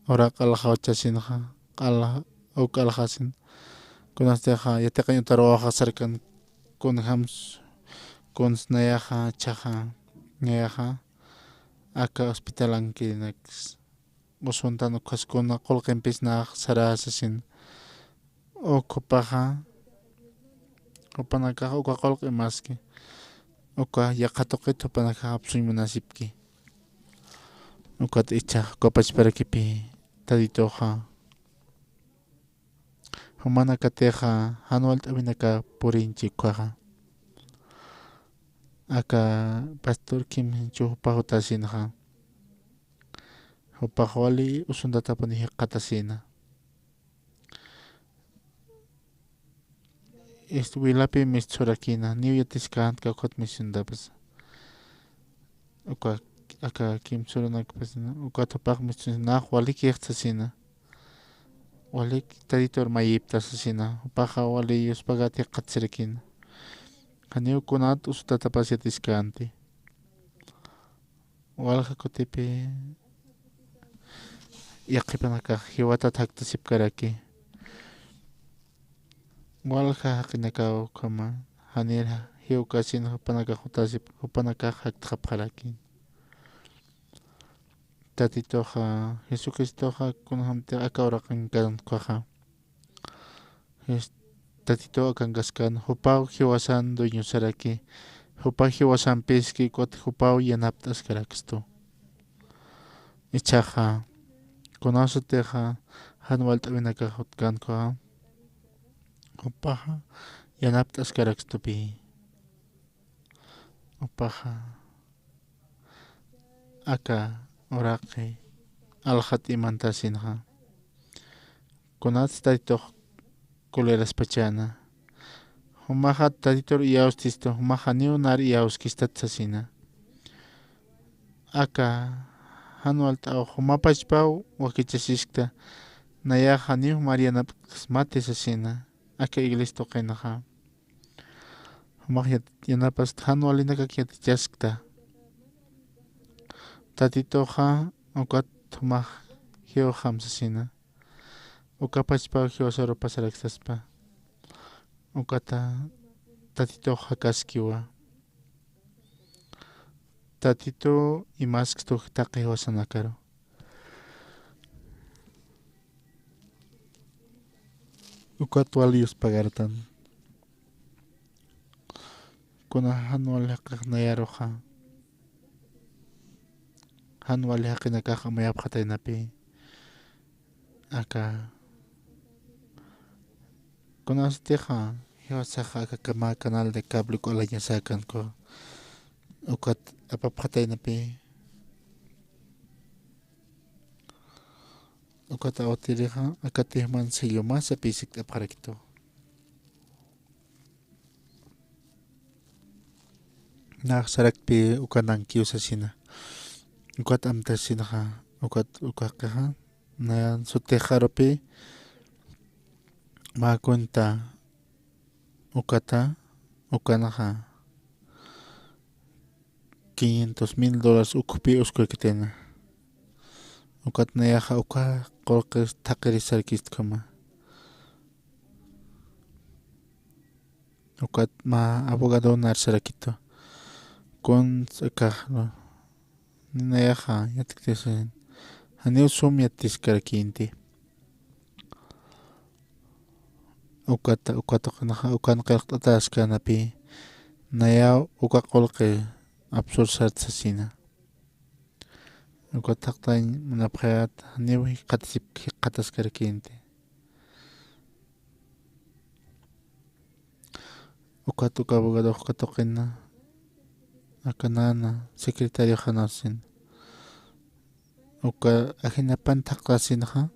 ora q'alaqawachasinaqa q'alaqasin kunastiqa yataqa ñutaruwaqa sarkan kunhams kunsnayaqa chaqa ñayaqa aka hospitalankinex usuntano qaskuna qullqinpisnaq sarasasin ukhupaqa upanakaqa uka qullqi maski uka yaqa tuqita upanakaqa hapsuy munasipki ukata ichaq kopachparakipi tatitoqa humana katiqa hanual t'awinaka purinchik qaqa aka pastor kimchu hupaq utasinaqa hupaq wali usuntatapuni qatasina wilapi misturakina niuyatisqanqa qhutmisuntapas uka aka kimsuranakpasina ukatupaq mistusinaq waliki iqtasina walik taditor mayiptasasina upaqa wali yuspagati qatsirakina haniu kunat usutatapas yatisqanti walqa kutipi yaqipanakaq hiwatata haktasipkaraki walqa haqinakaw kama hanira hiwkasina hupanakaq hupanakaq haktaqapqaraki tatitoqa Jesucristoqa kunhamtiqa akawraqankaqa tatito akanqaskana hupaw hiwasan dueñosaraki hupaw hiwasanpiski kutin hupaw yanapta askaraqstu ichaqa kunasutiqa hanual t'awinakaq utkanqa upaqa yanapta askaraqstupi upaqa aka uraqi alqat imantasinqa kunas tatitoq kuleraspachana humaqa tatitor iyawstisto humaqa niunar iyawskistatasina aka hanual t'awaq humapachpaw wakichasishkta nayaqa niu marianapas matisasina aka iglesia tuqinaqa humaq yanapas hanualinakaq yatichashkta tatitoqa ukat humaq hiwaq hamsasina ukapachpaw hiwasaru pasaraksaspa ukata tatitoqa hakaskiwa tatito imaskstu taqi hiwasanakaru ukat walius pagartan kuna hanual haqaq nayaruqa hanual haqinakaqa mayapqataynapi aka Conosteja, yo saja kama canal de cable con la ya sacan ko. Ukat apapatay na pi. Ukat aotiriha akatihman siyo mas apisik aparakito. Naksarak pi ukanang kiyo sa sina. Ukat amtasina ka. Ukat ukakaha. Na sutejaro pi. Makunta. Ukata. Ukanaha. $500,000 ukupi uskuekitena. Ukat nayaha uka kolkes takeri sarkist kama. Ukat ma abogado nar sarakito. Con sakahno. Nayaha yatiktesin. Haneu sum yatis karakinti. Ukata kanaha ukan kalktatas kanapi. Naya uka kolke absur sartsasina. Ukat taktain manapayat haneu katasip katas karakinti. Ukat uka abogado ukatokina. Akanana secretario hanasin. Uka ajinapan taklasin ha.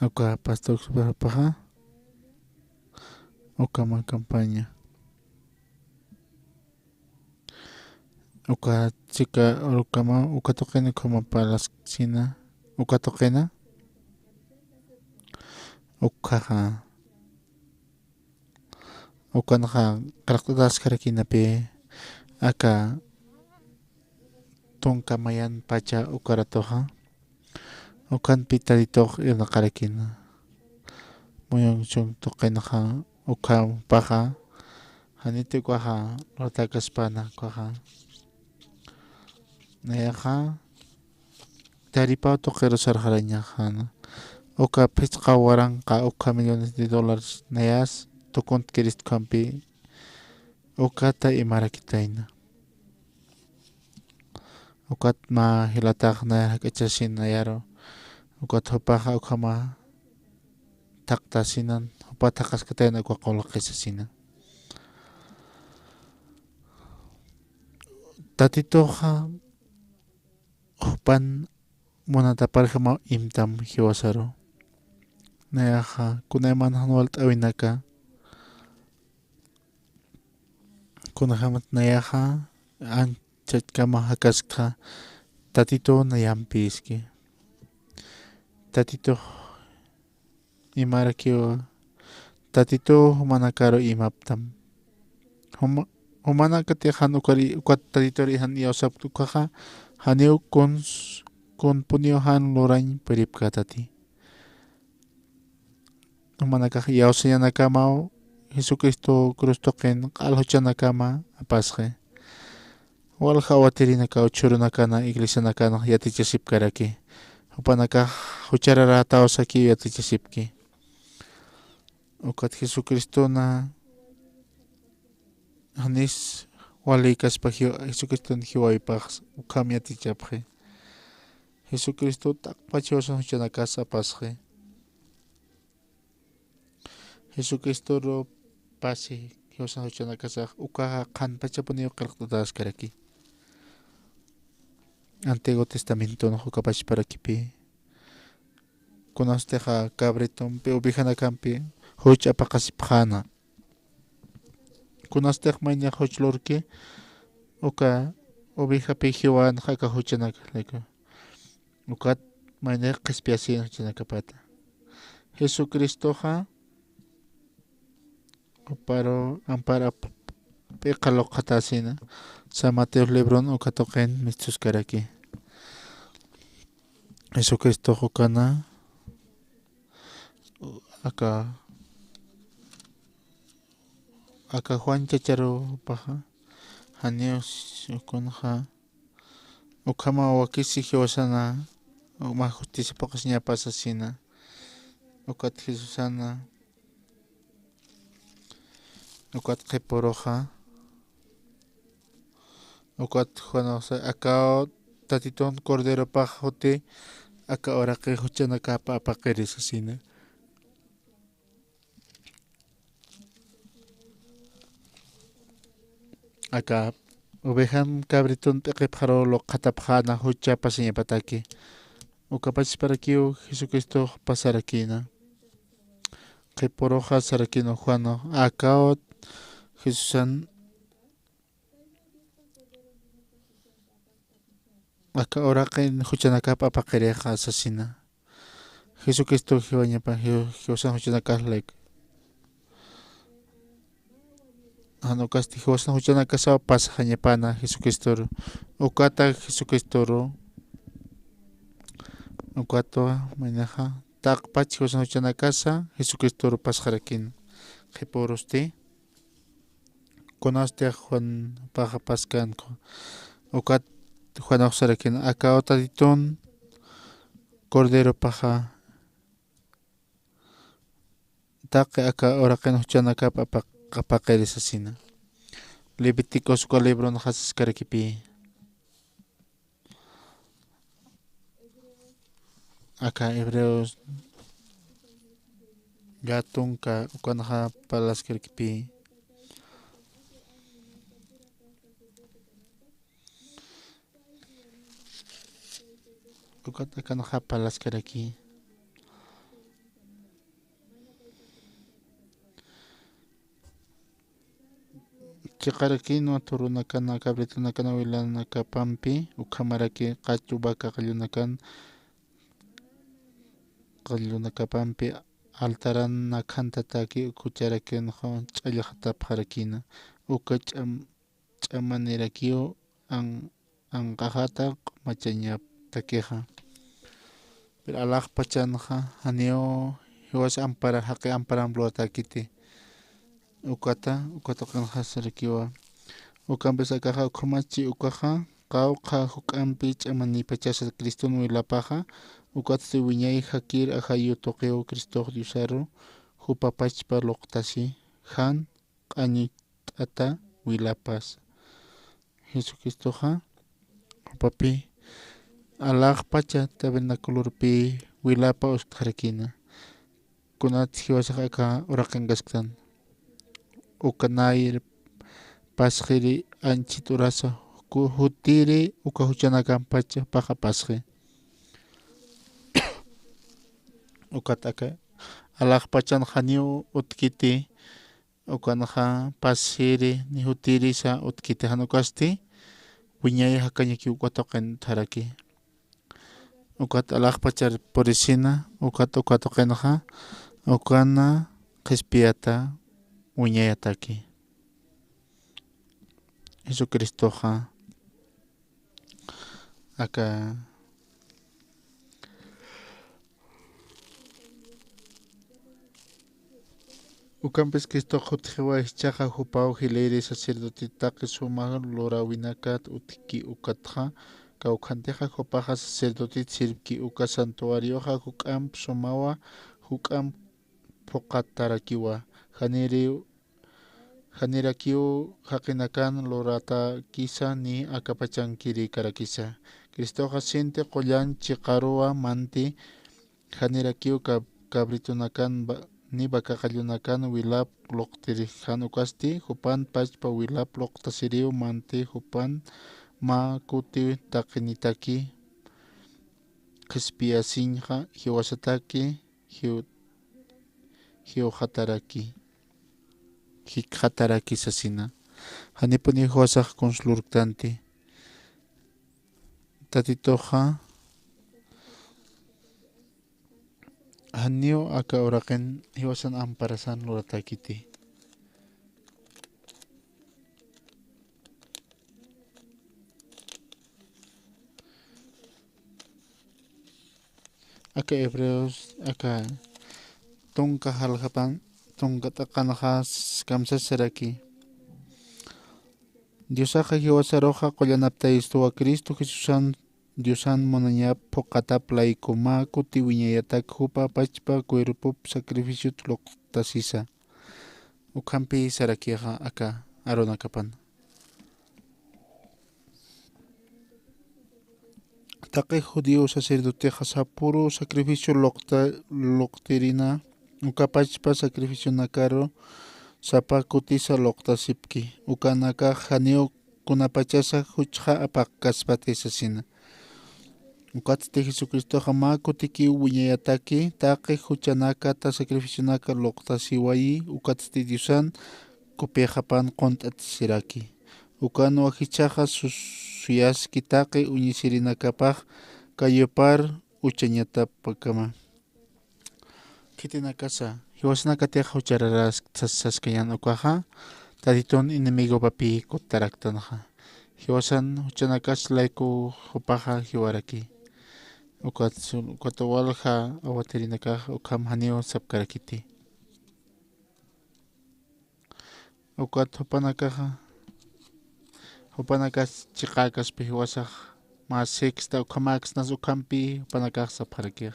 Uka pastor superpaha. Uka man campaña. Uka chica urukama uka tokena como palas sina. Uka tokena. Uka ha. Uka naha karaktadas karakina pe. Aka tonkamayan pacha ukaratoha. Ukan pitaditoh ila karakina. Muyong chung tokenaha uka paha. Haniti kwaha rotakas pana kwaha. Nayaha taripao tokero sarharanya hana. Uka pichka warang ka uka $millones nayas tokont kirist kampi. Ukata imarakitaina. Ukat ma hilatak na kachasin na yaro. Ukat hopaha ukama taktasinan. Hopatakas katayin agwakolakisasina. Tatitoha hopan monataparjama imtam hiwasaro. Nayaha kunayman hanwalt awinaka. Kunahamat nayaha anchat kama hakaska tatito nayampiski. Tatito imarakio tatito humanakaro imaptam. Humanakatihan ukari ukat tatitorihan iosap tukaha haneu kun puniohan lorain peripka tati. Humanakah iosaya nakamao Jesucristo Crustoken alhochanakama apasje. Walha watirinaka uchurunakana iglesia nakana yatichasip karaki. Upanaka hucharara taosaki yatichasipki. Ukat Jesucristo na hanis walikas pa Jesucristo hiwaipax ukam yatichapje. Jesucristo takpachosan huchanakas apasje. Jesucristo ro pasi Dios huchana kasaj ukaha kan pachapunio kalktadas karaki. Antiguo Testamento no hukapash para kipi. Conosteja cabriton pe ubijana campi huch apakasipjana. Conostej maña huch lorke uka ubija pijiwan haka huchana kaleko. Ukat maña qispiasin huchana kapata. Jesucristo ha paro ampara pekalo katasina San Mateo Lebron o katoken mistus karaki. Jesucristo hokana aka Juan chacharo paha hanios ukonha ukama wakisi hiosana uma justicia pakasnya pasasina ukat Jesusana ukat keporoja ukat Juanosa aka tatiton cordero pajote aka ora que huchana kapa apakeris asina Acá ovejan cabritón teqipjaro lo qatapjana hucha pasiña pataki. Ukapachis para kiu Jesucristo pasarakina. Qiporoja sarakino Juano. Akaot Jesusan aka oraqin huchanakapa apaqireja asasina. Jesucristo hiwañapa hiwasan huchanakaslek. Hanukasti hiwasan huchanakasawa pasajañapana Jesucristo. Ukata Jesucristo ukato mainaja taqpach hiwasan huchanakasa Jesucristo pasajarakin. Qiporosti conaste Juan paja pascanco. Ukat Juan Oxarakin acá otaditón cordero paja taque acá oraken huchanaka papaqueres asina. Levíticos con libro no haces caraquipi. Acá hebreos gatunca ukanaja palas caraquipi. Ukata kan hapalas karaki. Chikaraki no turunakan kabritunakan wilana kapampi ukamaraki qachubaka qallunakan qallunakapampi altaran nakhantataki kucharaki no ch'allaqta pharakina uka ch'amanirakiu an qajata machañap takeja. Pero alaj pachanja haneo hiwas ampara haqi amparan blota kiti. Ukata kan hasarikiwa. Ukampes akaja ukumachi ukaja qawqa hukampi ch'amani pachasa Cristo wilapaja. Ukata wiñay hakir ajayu toqeo Cristo diusaru hupapachpa loqtasi han q'añi t'ata wilapas. Jesucristoja hupapi alaq pacha tabernaculurpi wilapa usqharakina. Kunat hiwasaq aka uraqangasqtan. Ukanayr pasqiri anchit urasa hutiri uka huchanakan pacha paja pasqi. Ukataka alaq pachan haniu utkiti ukanaja pasiri ni hutiri sa utkiti hanukasti wiñay hakañaki ukwatoqen tharaki. Ukat alaq pachar porisina ukatoqenaja ukana qispiata wiñayataki. Jesucristoja aka ukampes Cristo hutjiwa chaja hupao hileri sacerdote taqi suma lorawinakat utki ukatja kaukanteja hupaja sacerdote sirki uka santuarioja hukam sumawa hukam pokatarakiwa hanirakiu haqinakan lorata kisa ni akapachankiri karakisa. Cristoja siente qollan chiqaruwa manti hanirakiu kabritunakan ni bakaqallunakan wilap loqtiri hanukasti hupan pachpa wilap loqtasiriu manti hupan ma kuti taqinitaki qispiasinja hiwasataki hiwhataraki hikhataraki sasina hanipuni hiwasaq consultanti tatitoja haniu aka uraqen hiwasan amparasan luratakiti. Aka hebreos aka tonka halhapan tonka taqanajas kamsasaraki. Diosaja hiwasaroja qollanapta istuwa Cristo Jesusan Diosan monañap pokataplaykuma kuti wiñayatak hupa pachpa cuerpo sacrificio tloktasisa. Ukampi sarakiaja aka aronakapan. Taqi judío sacerdoteja sapuro sacrificio lokterina ukapachpa sacrificio nakaro sapa kutisa loqtasipki ukanaka hanio kunapachasa huchha apak kaspatisa sina ukatste Jesucristo jama kutiki wiñayataki taqi huchanaka ta sacrificionaka loqtasiwayi ukatste Diosan kupejapan qontatsiraki ukano ahichaja suyaski taqi uñisirinakapaj kayopar uchañata pakama kitinakasa hiwasnakateja huchararas saskayan ukaja taditon enemigo papi kutaraktanaja hiwasan huchanakas layku hupaja hiwaraki ukatawalja awatirinakaja ukam hanio sapkarakiti ukat hupanakas chiqakaspi hiwasaj mas sexta ukamax nas ukampi hupanakaj sapkarakij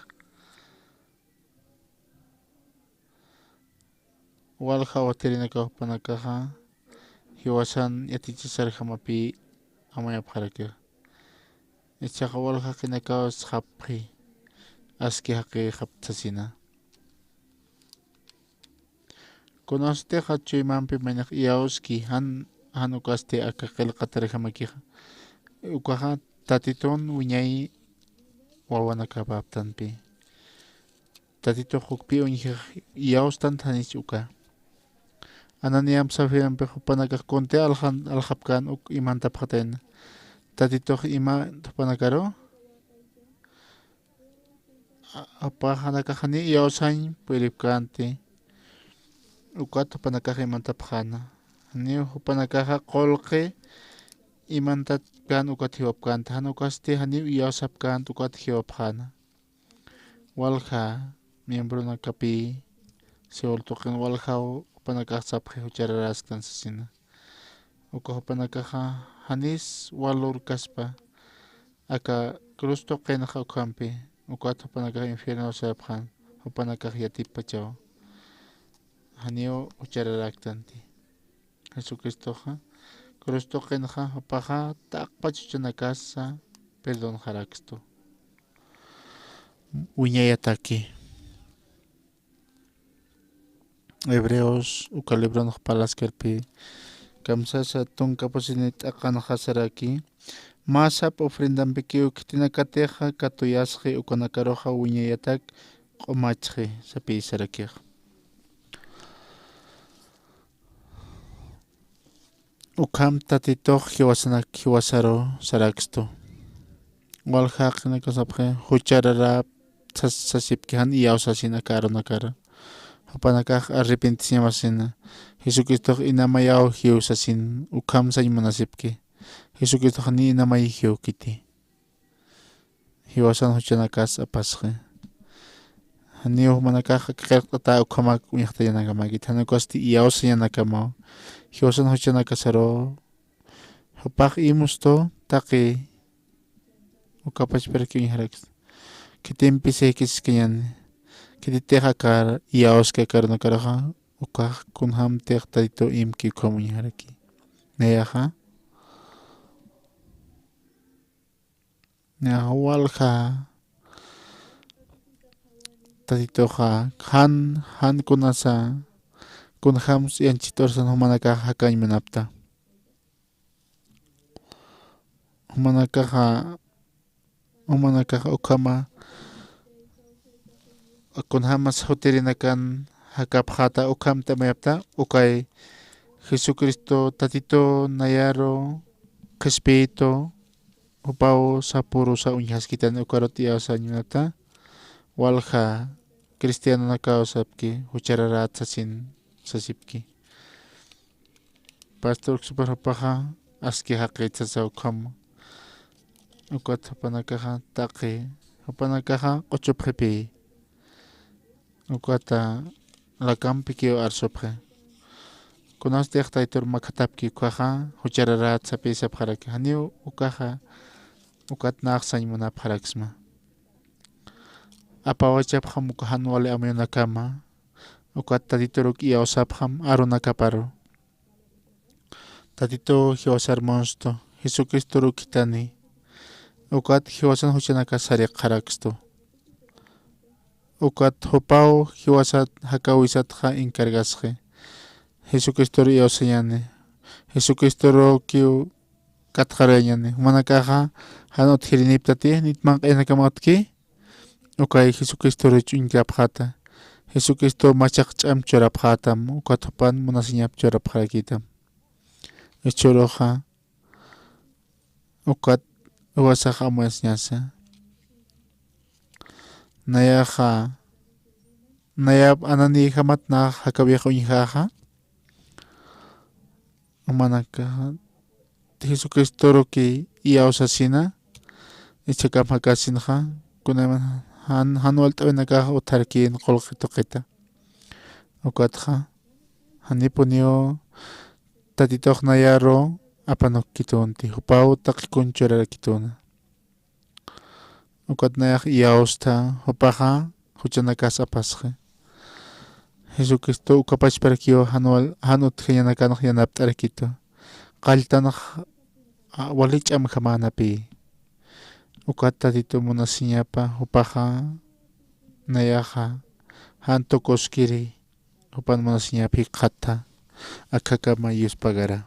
walja awatirinakaja hupanakaja hiwasan yatichisar hamapi amayapjarakij ichaqa walja kinakawas hapji aski haqi haptasina conosteja chuymanpi manaq iyawski han ukaste aka qillqatarijamakija ukaja tatiton wiñay wawanakapaptanpi tatito hukpi uñijaj iyawstan thanich uka ananiam safianpi hupanakaj konte aljapkan uk imantapqaten tatito ima hupanakaro apajanakajani iyawsañ puiripkanti ukat hupanakaja imantapqana ni hupanakaja qolqi imantatkan ukat hiwapkanta han ukaste hani iyawsapkanta ukat hiwapjana walja miembro nakapi siwaltuqin walja hupanakaj sapji huchararasqtan sasina uka hupanakaja hanis walur kaspa aka cruz tuqinaja ukampi ukat hupanakaja infierno sapjan hupanakaj yatipachaw hanio huchararaktanti Jesucristoja cruz tuqinaja hupaja taqpa chuchanakasa perdón jaraksto wiñayataki Hebreos uka libro palaskerpi kamsasa tunkapasinit aqanajasaraki masap ofrendampi ukitinakateja katuyasqi ukanakaroja wiñayatak q'umachqi sapisarakij ukam tatitoj hiwasaro saraksto walja qinakasapje hucharara sasipkijan iyawsasina karonakara hupanakaj arrepentisimasina Jesucristo inamayaw hiwsasin ukam saymanasipki Jesucristo ni inamay hiwkiti hiwasan huchanakas apasqi hani humanakaj qillqata ukamak uñaqtayanakamakit hanukasti iyawsayanakamaw hiwasan huchanakasaro hupaj imusto taqi ukapachperki uñajaraks kitinpisejkiskayan kititeja kar iyawska karunakaraja ukaj kunjam tej tadito imki ukamuñajaraki neyaja walja taditoja han kunasa kunjams yanchitorsan humanakaj hakañmanapta humanakaja ukama kunjamas hutirinakan hakapjata ukamta mayapta ukay Jesucristo tatito nayaro qespito upaw sapuro sa uñahaskitan ukarot iyawsañunata walja cristiano nakawsapki huchararat sasin sasipki pastor superpaja aski haqitsasa ukam ukat hupanakaja taqi hupanakaja q'uchupqipi ukata lakampi kiw arsupqi kunastej taytor makatapki ukaja huchararat sapisapjaraki haniw ukaja ukat naqsañmunapjaraksma apawachapjam ukajan wale amayunakama ukat tatitoruk iyawsapjam arunakaparo tatito hiwasarmonsto Jesucristo rukitani ukat hiwasan huchanaka sariqaraksto ukat hupaw hiwasat hakawisatja encargasqi Jesucristo ro yausayani. Jesucristo ro kiu katqarañani. Manakaja hanot hiriniptati nitman q'inakamutki. Okay, Jesucristo ro ch'unkapqata. Jesucristo machaq ch'am churapqatam ukatupan munasiñap churapqarakitam. Choroja ukat wasaq amuasñasa. Nayaja nayab anani hamat na hakabiqa unjaja. Manaka Jesucristo ro ki iyausasina. Ichakam hakasinja. Kunaman hanual t'awinakaja utarkin qolqituqita. Ukatja hanipunio tatitoq nayaro apanok kitunti. Hupaw taqikunchura kituna. Ukat nayaq iyausta hupaja huchanakas apasqa. Jesucristo ukapachparakio hanut yanakanak yanapt'arakito. Qaltanaq walich'am jamanapi. Ukat tatito munasiñapa hupaja nayaja hanto koskiri hupan munasiñapi qata akaka mayus pagara.